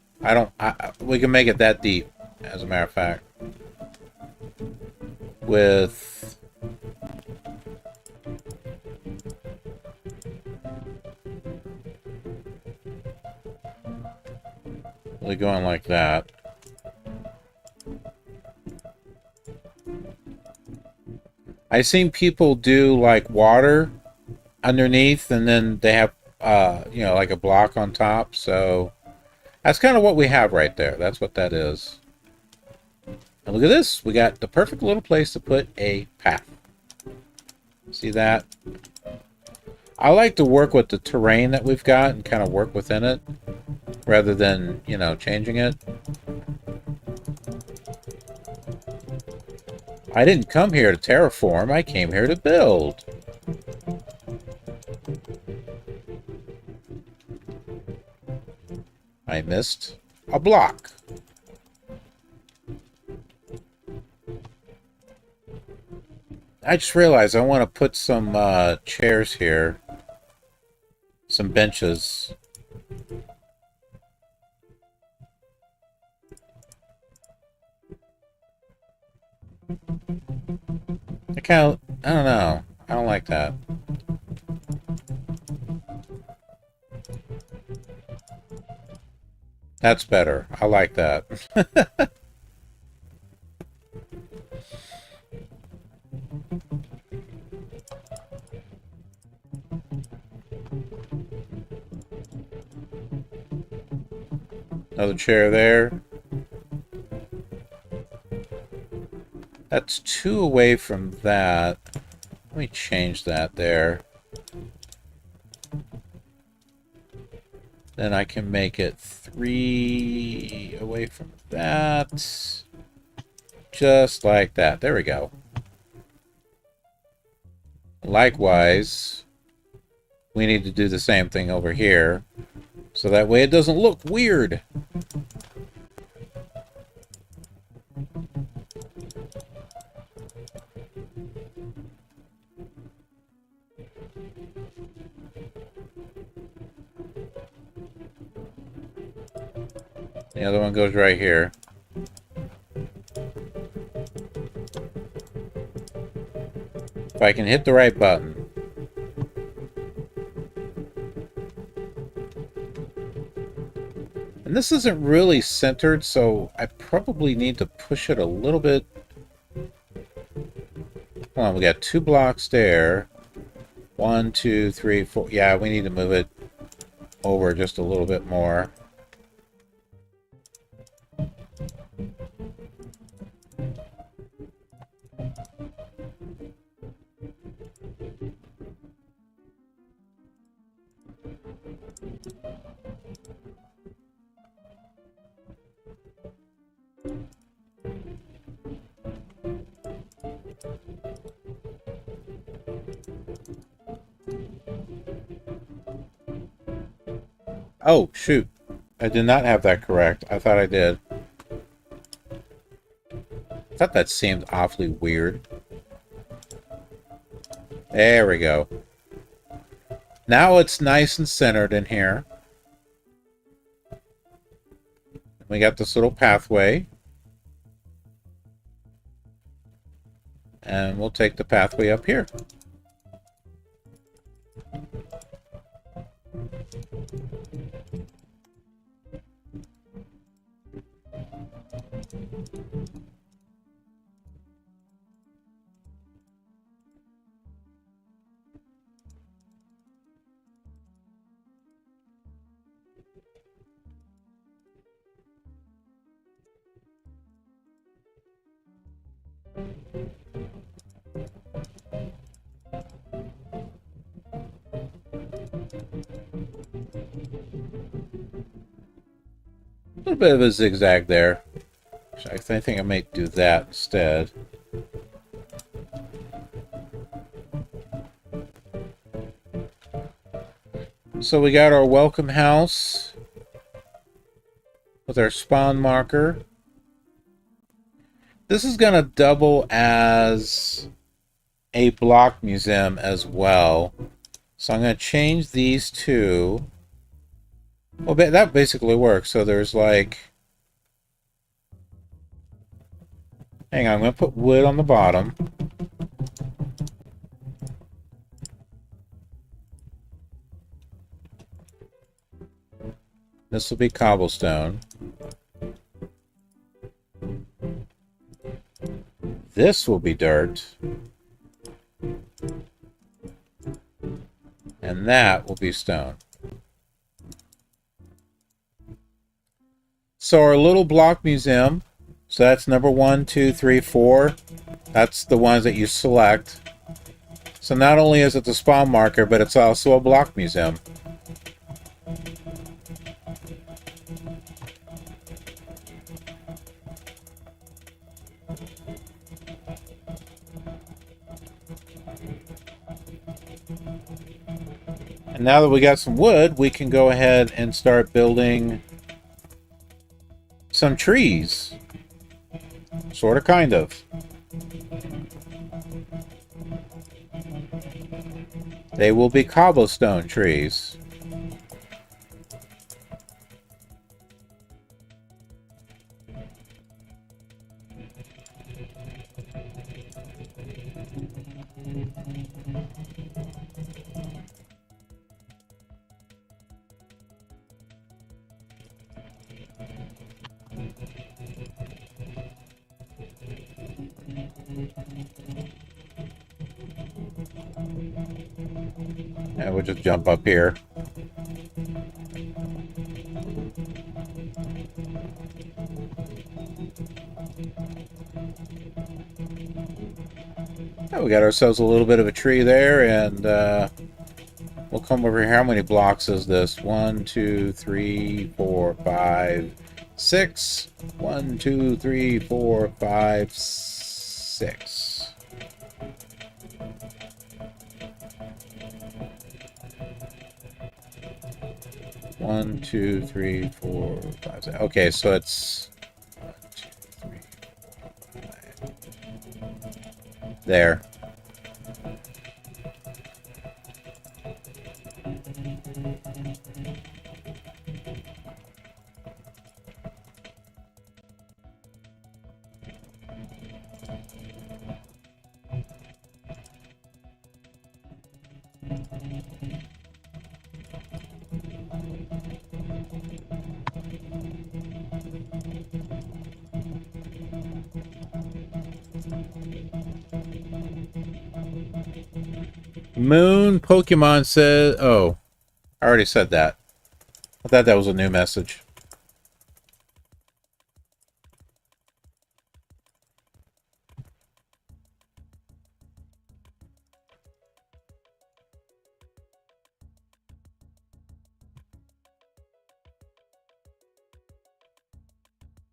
We can make it that deep, as a matter of fact. With... really going like that. I've seen people do like water underneath, and then they have you know, like a block on top. So that's kind of what we have right there. That's what that is. And look at this. We got the perfect little place to put a path. See that? I like to work with the terrain that we've got and kind of work within it rather than, you know, changing it. I didn't come here to terraform. I came here to build. I missed a block. I just realized I want to put some chairs here. Some benches. I don't know. I don't like that. That's better. I like that. Another chair there. That's 2 away from that. Let me change that there. Then I can make it 3 away from that. Just like that. There we go. Likewise, we need to do the same thing over here. So that way it doesn't look weird. The other one goes right here. If I can hit the right button. And this isn't really centered, so I probably need to push it a little bit. Hold on, we got 2 blocks there. 1, 2, 3, 4. Yeah, we need to move it over just a little bit more. Oh, shoot. I did not have that correct. I thought I did. I thought that seemed awfully weird. There we go. Now it's nice and centered in here. We got this little pathway. And we'll take the pathway up here. A little bit of a zigzag there. I think I may do that instead. So we got our welcome house with our spawn marker. This is going to double as a block museum as well. So I'm going to change these two. Well, that basically works. So there's like... Hang on, I'm going to put wood on the bottom. This will be cobblestone. This will be dirt. And that will be stone. So our little block museum, so that's number 1, 2, 3, 4. That's the ones that you select. So not only is it the spawn marker, but it's also a block museum. And now that we got some wood, we can go ahead and start building some trees. Sort of, kind of. They will be cobblestone trees. And we'll just jump up here. Oh, we got ourselves a little bit of a tree there, and we'll come over here. How many blocks is this? 1, 2, 3, 4, 5, 6. 1, 2, 3, 4, 5, 6. One, two, three, 4, 5, 6. Okay, so it's 1, 2, 3, 4, 5. There. Moon Pokemon says... Oh, I already said that. I thought that was a new message.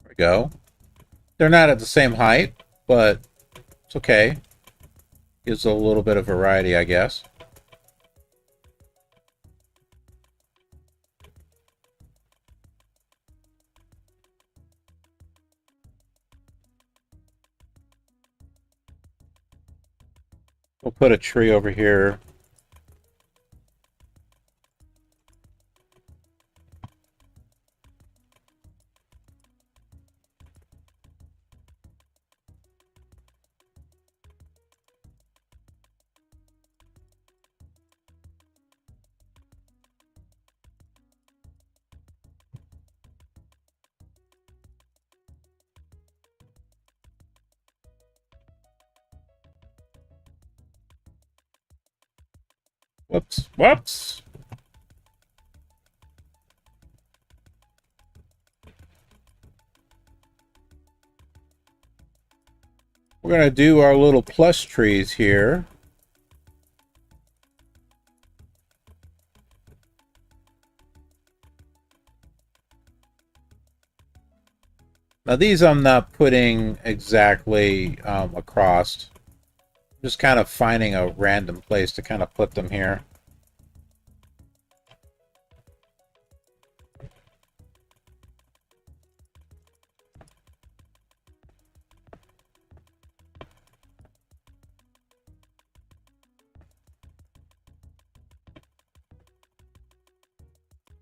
There we go. They're not at the same height, but it's okay. Gives a little bit of variety, I guess. We'll put a tree over here. Whoops. Whoops. We're going to do our little plush trees here. Now these I'm not putting exactly across. Just kind of finding a random place to kind of put them here.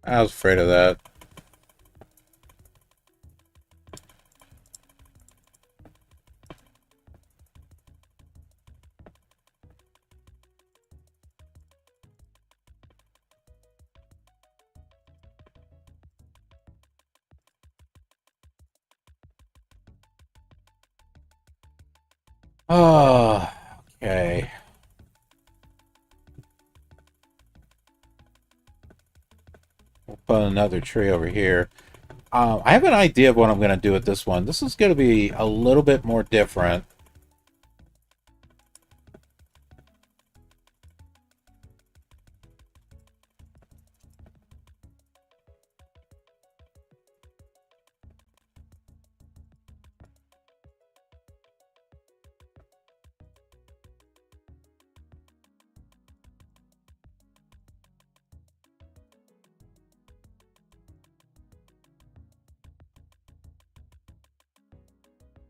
I was afraid of that. Oh, okay. We'll put another tree over here. I have an idea of what I'm going to do with this one. This is going to be a little bit more different.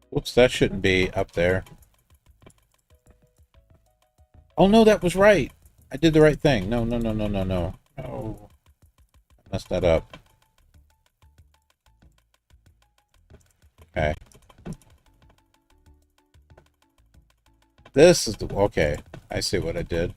Whoops, that shouldn't be up there. Oh, no, that was right. I did the right thing. No, no, no, no, no, no. Oh, I messed that up. Okay. This is the... Okay, I see what I did.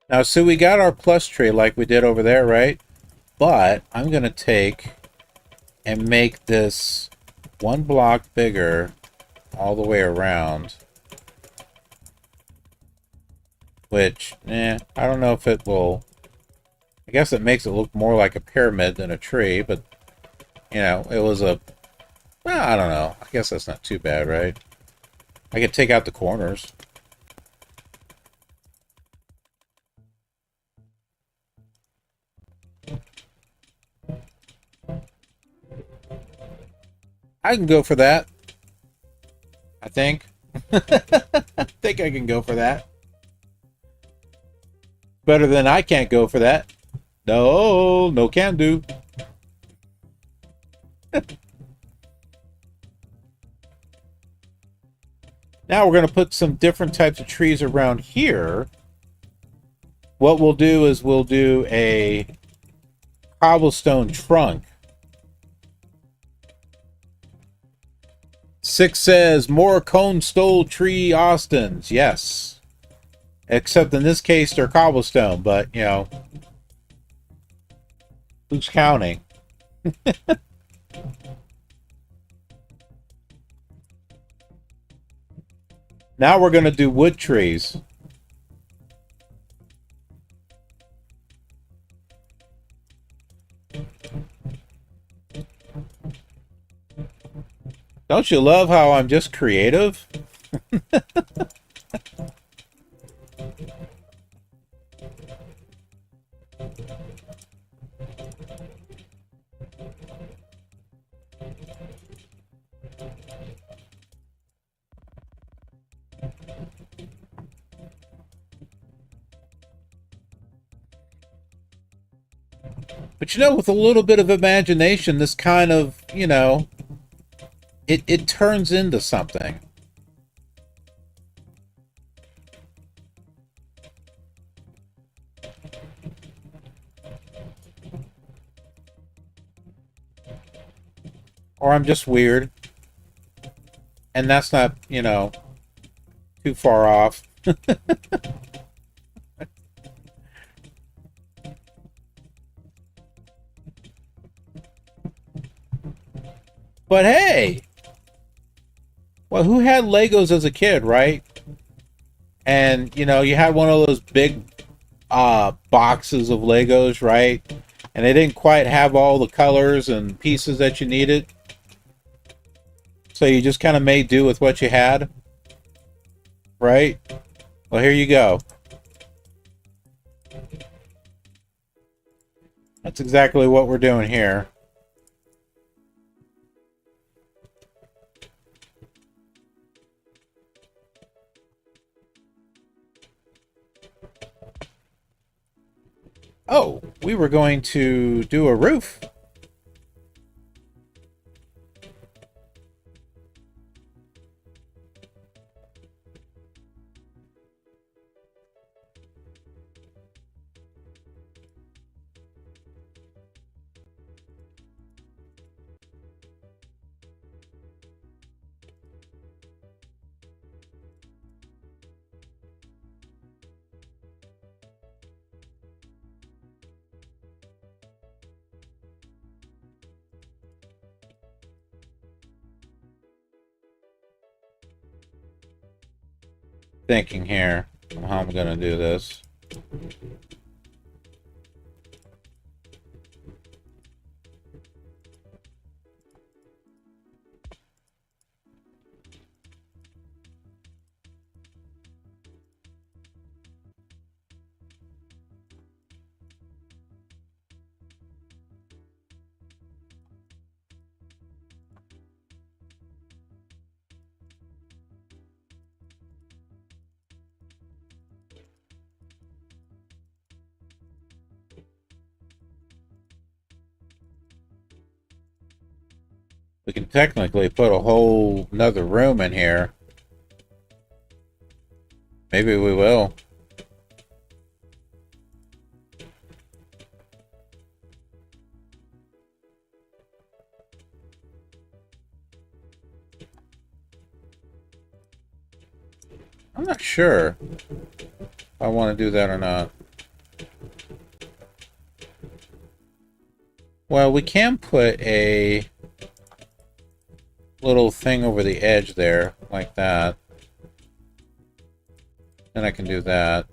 Now, so we got our plus tree like we did over there, right? But I'm going to take and make this one block bigger all the way around. Which, I don't know if it will... I guess it makes it look more like a pyramid than a tree, but, you know, it was a... Well, I don't know. I guess that's not too bad, right? I could take out the corners. I can go for that. I think. I think I can go for that. Better than I can't go for that. No, no can do. Now we're going to put some different types of trees around here. What we'll do is we'll do a cobblestone trunk. 6 says, more cone stole tree Austins. Yes. Except in this case, they're cobblestone, but, you know, who's counting? Now we're going to do wood trees. Don't you love how I'm just creative? But you know, with a little bit of imagination, this kind of, you know, it turns into something. Or I'm just weird. And that's not, you know, too far off. But hey! Well, who had Legos as a kid, right? And, you know, you had one of those big boxes of Legos, right? And they didn't quite have all the colors and pieces that you needed. So you just kind of made do with what you had. Right? Well, here you go. That's exactly what we're doing here. Oh, we were going to do a roof. thinking here on how I'm going to do this. We can technically put a whole another room in here. Maybe we will. I'm not sure if I want to do that or not. Well, we can put a little thing over the edge there, like that. Then I can do that.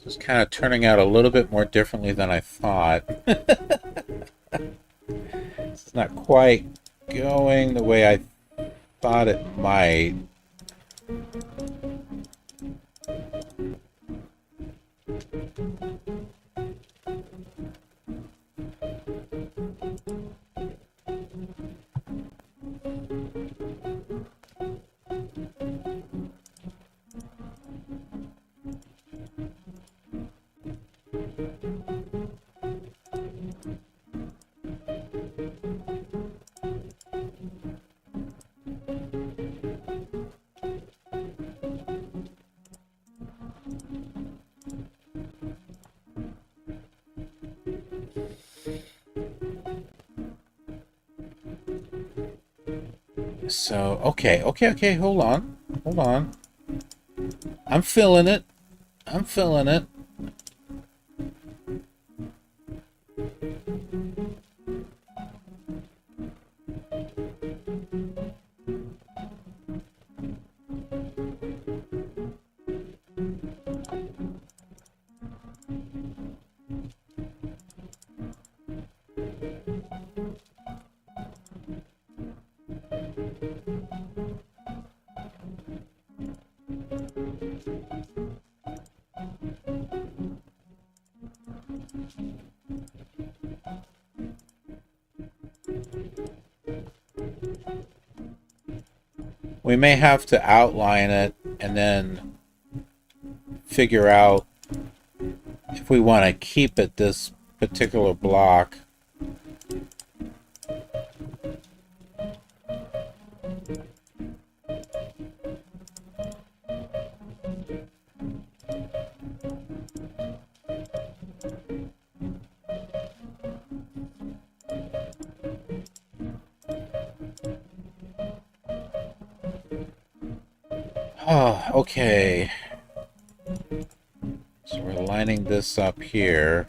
It's kind of turning out a little bit more differently than I thought. It's not quite going the way I thought it might. So, okay, hold on. I'm feeling it. I'm feeling it. We may have to outline it and then figure out if we want to keep it this particular block. Oh, okay. So we're lining this up here.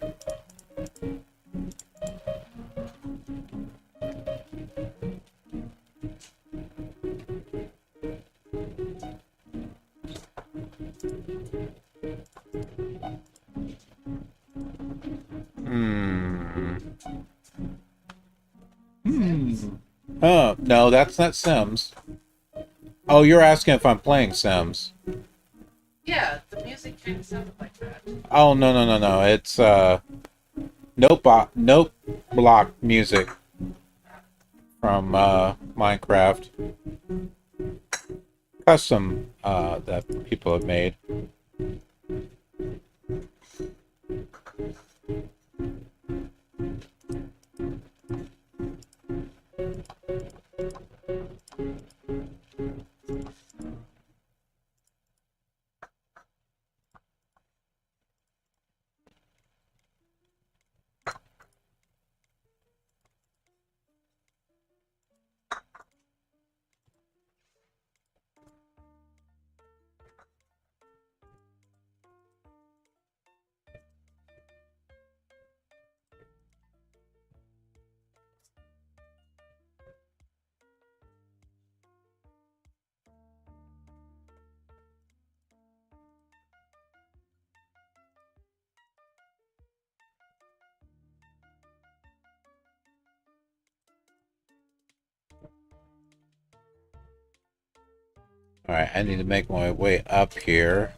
Oh, no, that's not Sims. Oh, you're asking if I'm playing Sims. Yeah, the music kind of sounded like that. Oh, no. It's, note block music from, Minecraft. Custom, that people have made. Alright, I need to make my way up here.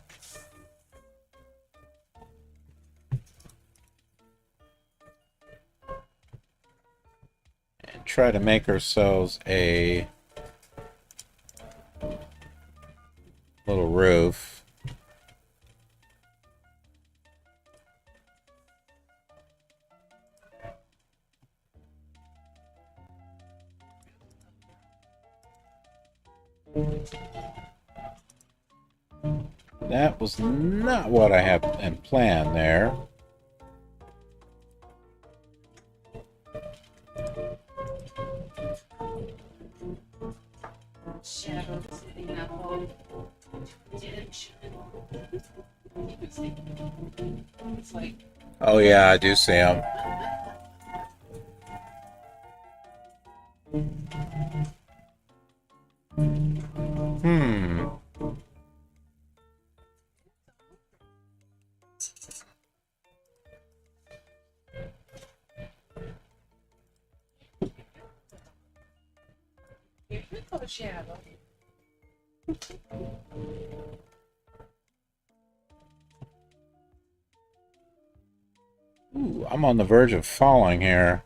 And try to make ourselves a little roof. That was not what I had in plan there. Shadow sitting up on ditch. You can see. It's like. Oh yeah, I do see him. Here we go, Shadow. Ooh, I'm on the verge of falling here.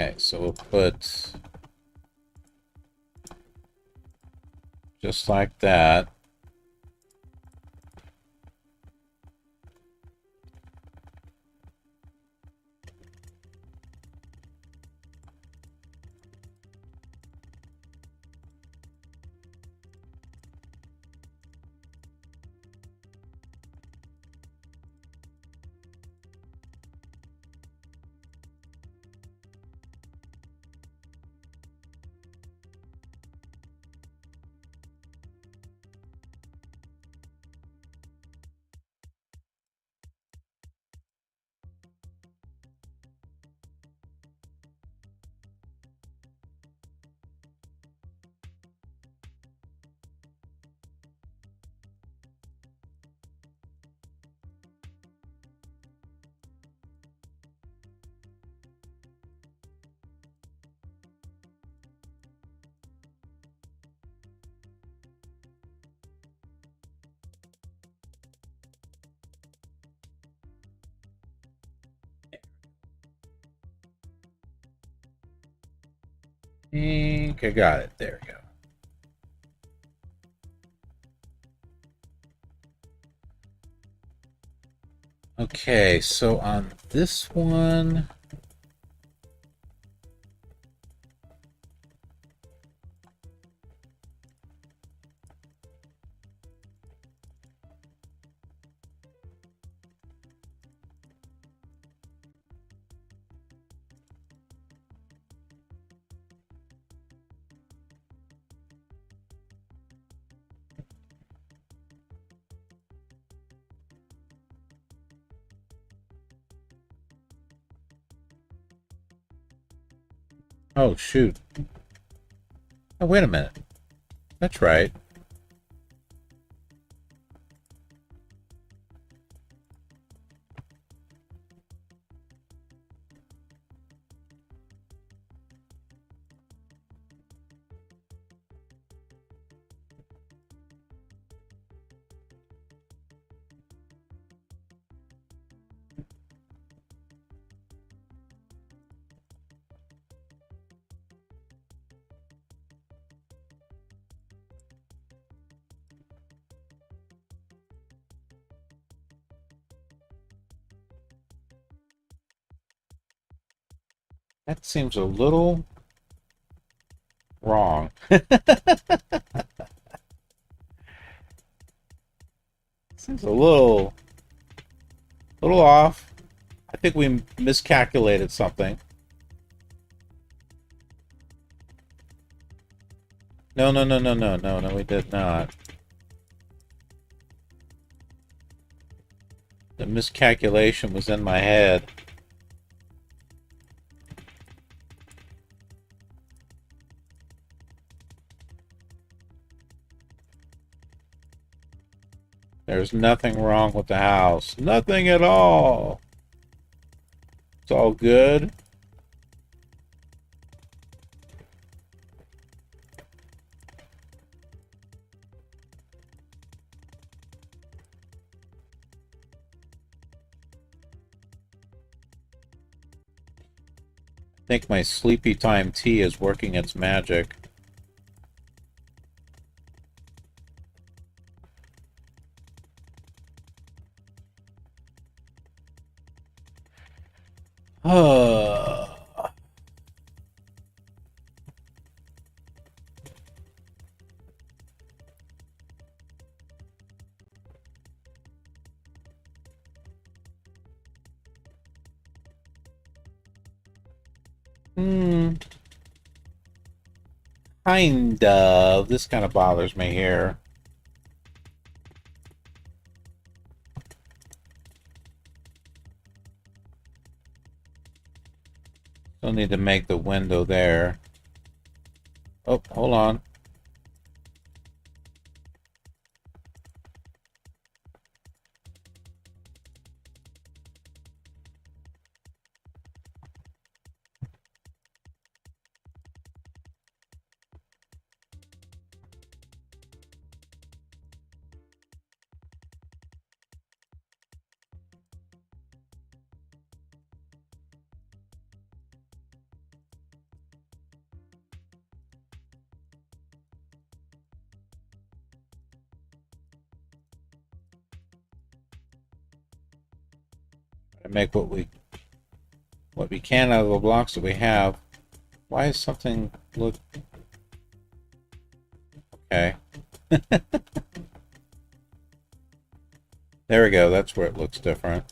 Okay, so we'll put just like that. I think I got it. There we go. Okay, so on this one, oh shoot. Oh, wait a minute. That's right. That seems a little wrong. Seems a little off. I think we miscalculated something. No, we did not. The miscalculation was in my head. There's nothing wrong with the house. Nothing at all. It's all good. I think my sleepy time tea is working its magic. Kind of. This kind of bothers me here. Still need to make the window there. Oh, hold on. Make what we can out of the blocks that we have. Why is something look okay? There we go. That's where it looks different.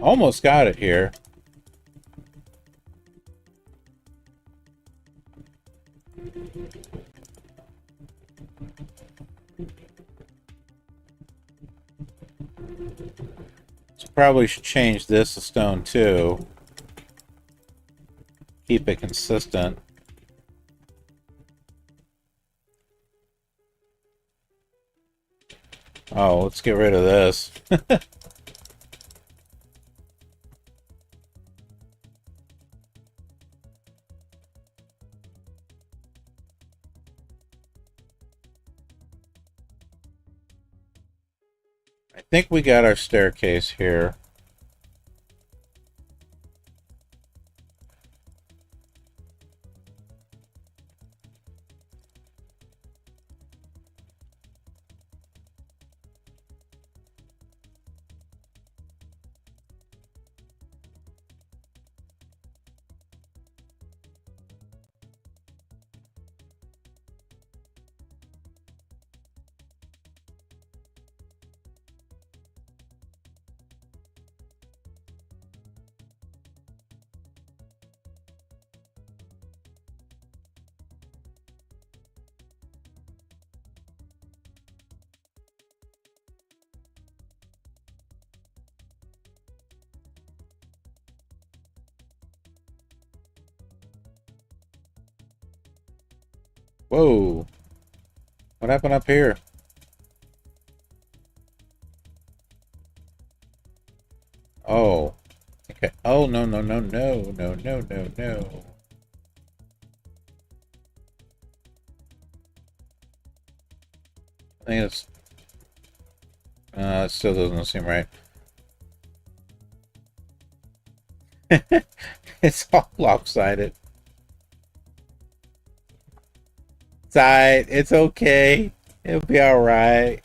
Almost got it here. So probably should change this to stone too. Keep it consistent. Oh, let's get rid of this. I think we got our staircase here. Whoa. What happened up here? Oh. Okay. Oh, no, no, no, no, no, no, no, no. I think it's... it still doesn't seem right. It's all lopsided. It's okay. It'll be alright.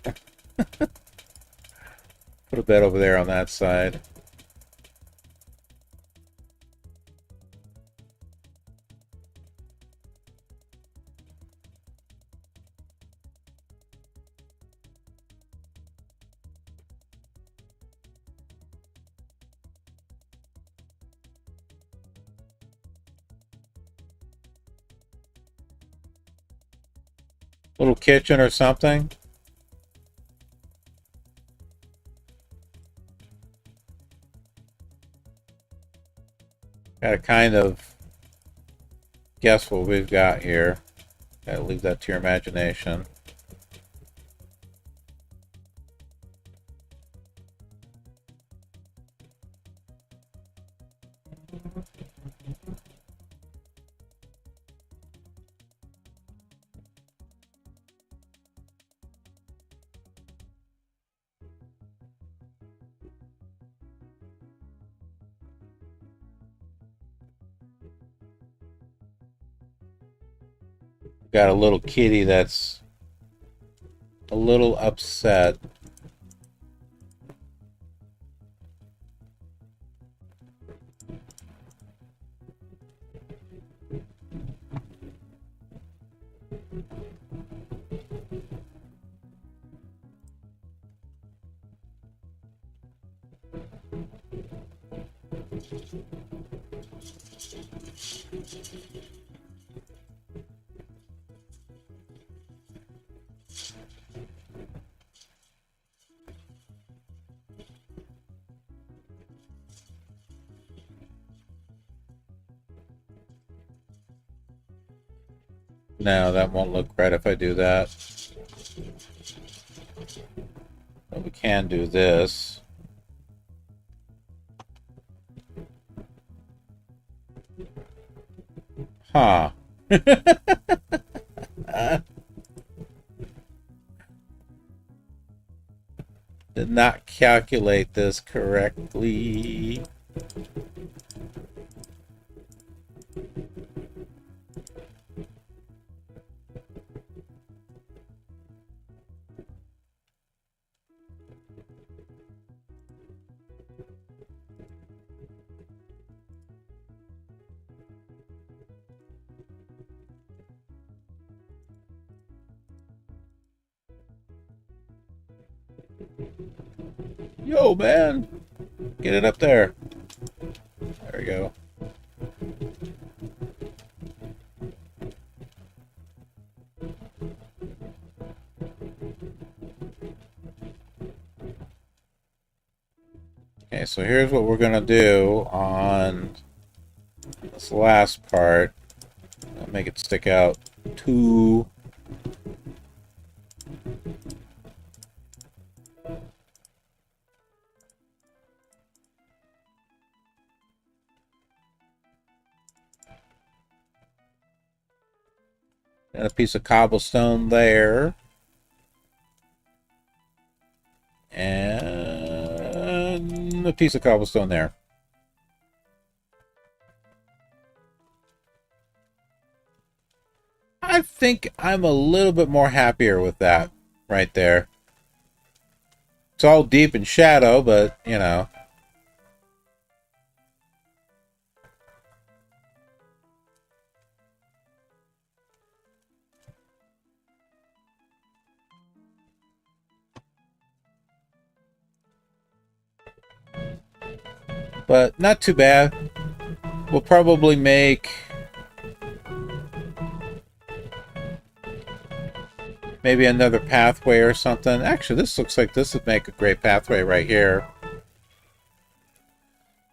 Put a bed over there on that side. Little kitchen or something. Gotta kind of guess what we've got here. Gotta leave that to your imagination. Got a little kitty that's a little upset. No, that won't look right if I do that. But we can do this. Huh. Did not calculate this correctly. Yo, man! Get it up there. There we go. Okay, so here's what we're gonna do on this last part. I'll make it stick out two. And a piece of cobblestone there. And a piece of cobblestone there. I think I'm a little bit more happier with that right there. It's all deep in shadow, but, you know. But not too bad. We'll probably make maybe another pathway or something. Actually, this looks like this would make a great pathway right here.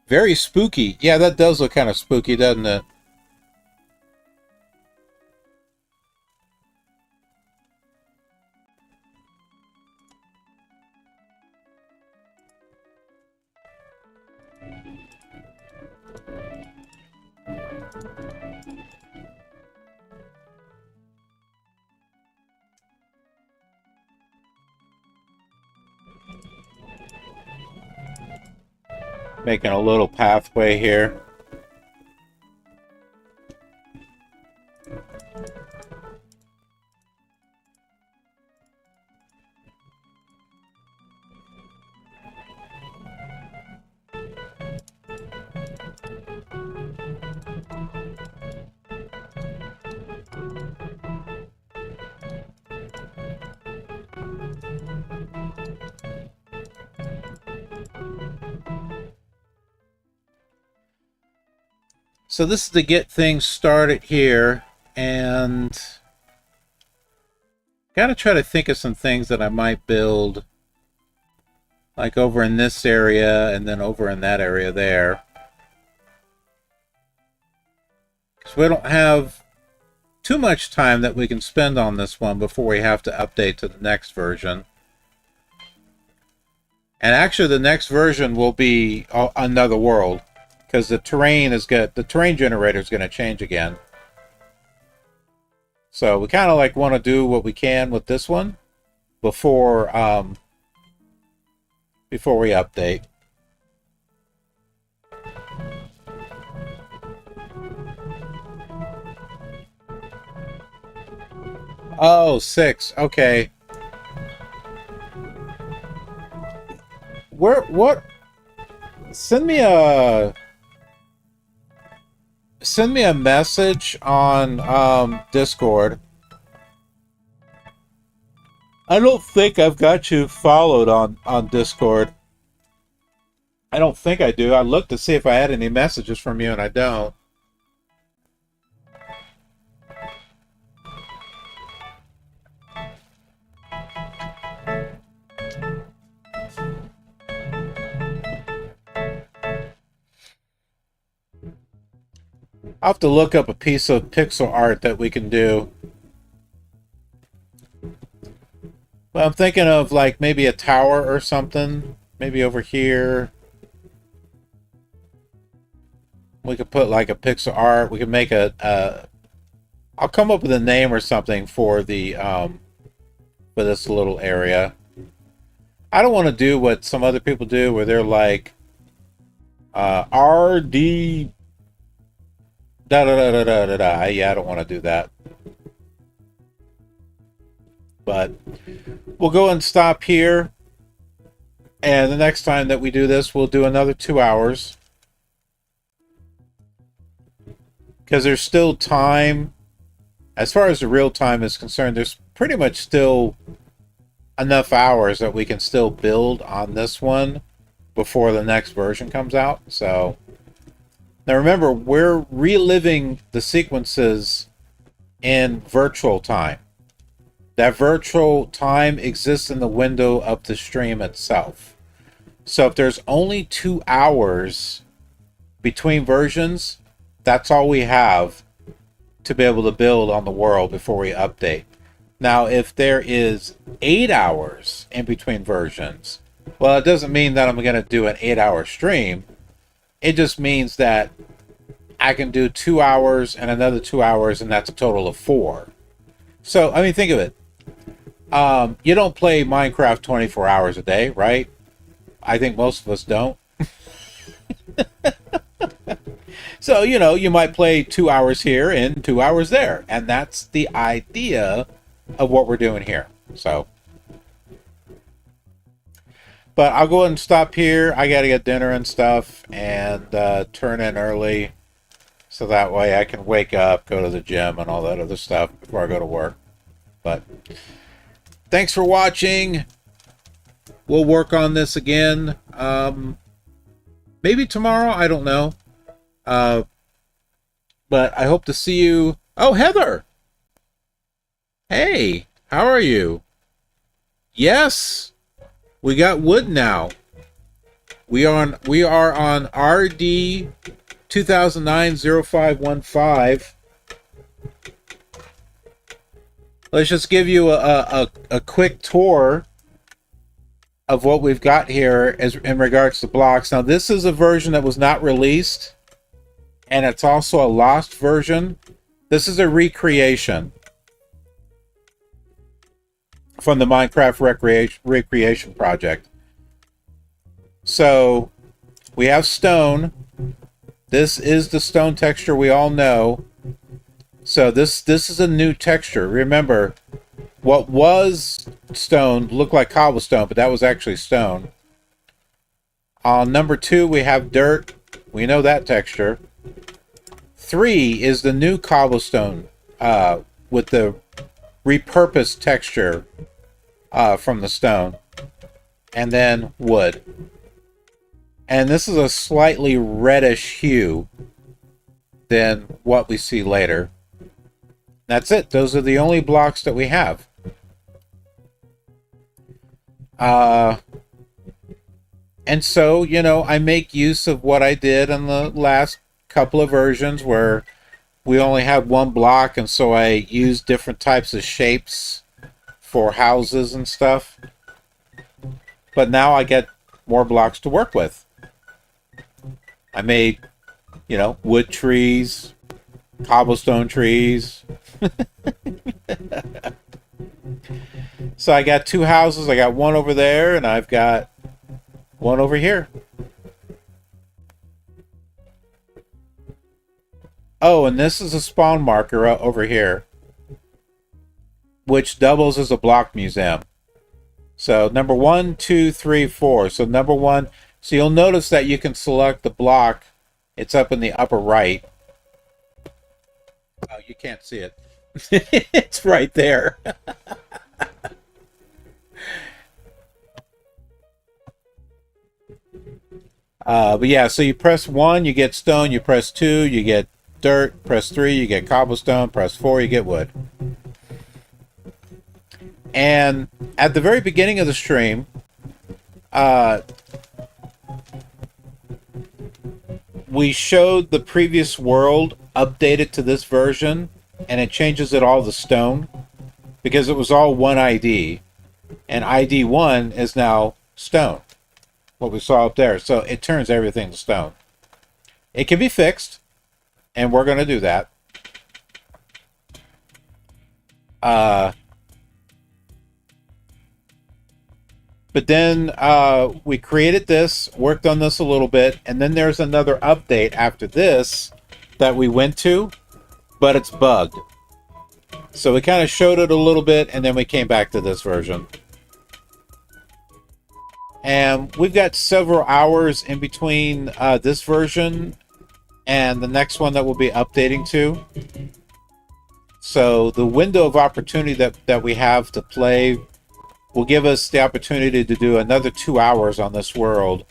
Very spooky. Yeah, that does look kind of spooky, doesn't it? Making a little pathway here. So this is to get things started here, and gotta try to think of some things that I might build, like over in this area and then over in that area there. Because we don't have too much time that we can spend on this one before we have to update to the next version. And actually the next version will be another world, because the terrain generator is going to change again. So we kind of like want to do what we can with this one before we update. Oh, 6. Okay. What? Send me a message on Discord. I don't think I've got you followed on Discord. I don't think I do. I looked to see if I had any messages from you, and I don't. I'll have to look up a piece of pixel art that we can do. But I'm thinking of like maybe a tower or something. Maybe over here. We could put like a pixel art. We could make I'll come up with a name or something for the for this little area. I don't want to do what some other people do where they're like rd da da da da da da da. Yeah, I don't want to do that. But we'll go and stop here. And the next time that we do this, we'll do another 2 hours. Because there's still time. As far as the real time is concerned, there's pretty much still enough hours that we can still build on this one before the next version comes out. So now remember, we're reliving the sequences in virtual time. That virtual time exists in the window of the stream itself. So if there's only 2 hours between versions, that's all we have to be able to build on the world before we update. Now, if there is 8 hours in between versions, well, it doesn't mean that I'm going to do an 8-hour stream. It just means that I can do 2 hours and another 2 hours, and that's a total of 4. So, I mean, think of it. You don't play Minecraft 24 hours a day, right? I think most of us don't. So, you know, you might play 2 hours here and 2 hours there. And that's the idea of what we're doing here. So, but I'll go ahead and stop here. I got to get dinner and stuff and turn in early. So that way I can wake up, go to the gym and all that other stuff before I go to work. But thanks for watching. We'll work on this again. Maybe tomorrow. I don't know. But I hope to see you. Oh, Heather. Hey, how are you? Yes, we got wood now. We are on rd-20090515. Let's just give you a quick tour of what we've got here as in regards to blocks. Now, this is a version that was not released, and it's also a lost version. This is a recreation from the Minecraft recreation project. So we have stone. This is the stone texture we all know. So this is a new texture. Remember, what was stone looked like cobblestone, but that was actually stone. On number 2, we have dirt. We know that texture. 3 is the new cobblestone with the repurposed texture from the stone. And then wood. And this is a slightly reddish hue than what we see later. That's it. Those are the only blocks that we have. And so, you know, I make use of what I did in the last couple of versions where we only had one block, and so I used different types of shapes for houses and stuff. But now I get more blocks to work with. I made, you know, wood trees, cobblestone trees. So I got two houses. I got one over there, and I've got one over here. Oh, and this is a spawn marker over here, which doubles as a block museum. So number 1, 2, 3, 4. So number 1. So you'll notice that you can select the block. It's up in the upper right. Oh, you can't see it. It's right there. But yeah, so you press 1, you get stone. You press 2, you get dirt. Press 3, you get cobblestone. Press 4, you get wood. And at the very beginning of the stream, we showed the previous world updated to this version, and it changes it all to stone because it was all one ID, and ID 1 is now stone, what we saw up there. So it turns everything to stone. It can be fixed, and we're going to do that. But then we created this, worked on this a little bit, and then there's another update after this that we went to, but it's bugged. So we kind of showed it a little bit, and then we came back to this version. And we've got several hours in between this version and the next one that we'll be updating to. So the window of opportunity that we have to play will give us the opportunity to do another 2 hours on this world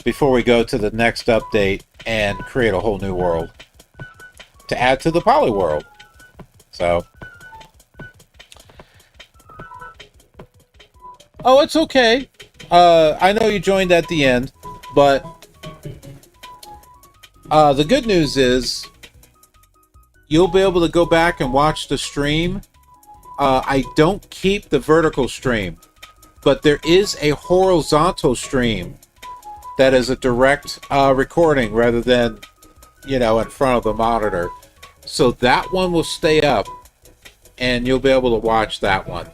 before we go to the next update and create a whole new world to add to the poly world. So, oh, it's okay. I know you joined at the end, but the good news is you'll be able to go back and watch the stream. I don't keep the vertical stream, but there is a horizontal stream that is a direct recording rather than, you know, in front of the monitor. So that one will stay up, and you'll be able to watch that one.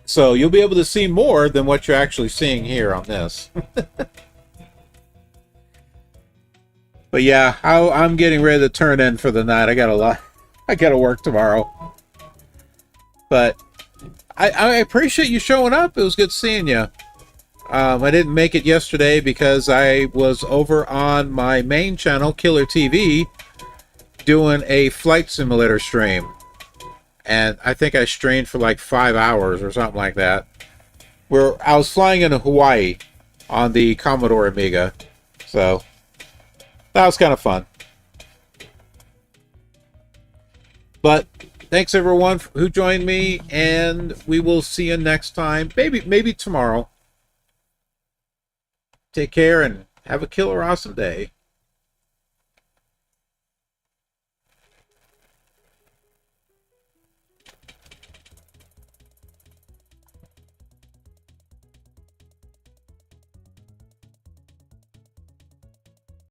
So you'll be able to see more than what you're actually seeing here on this. But yeah, I'm getting ready to turn in for the night. I got to work tomorrow. But I appreciate you showing up. It was good seeing you. I didn't make it yesterday because I was over on my main channel, Killer TV, doing a flight simulator stream. And I think I streamed for like 5 hours or something like that. Where I was flying into Hawaii on the Commodore Amiga. So that was kind of fun. But thanks everyone who joined me, and we will see you next time. Maybe tomorrow. Take care and have a killer awesome day.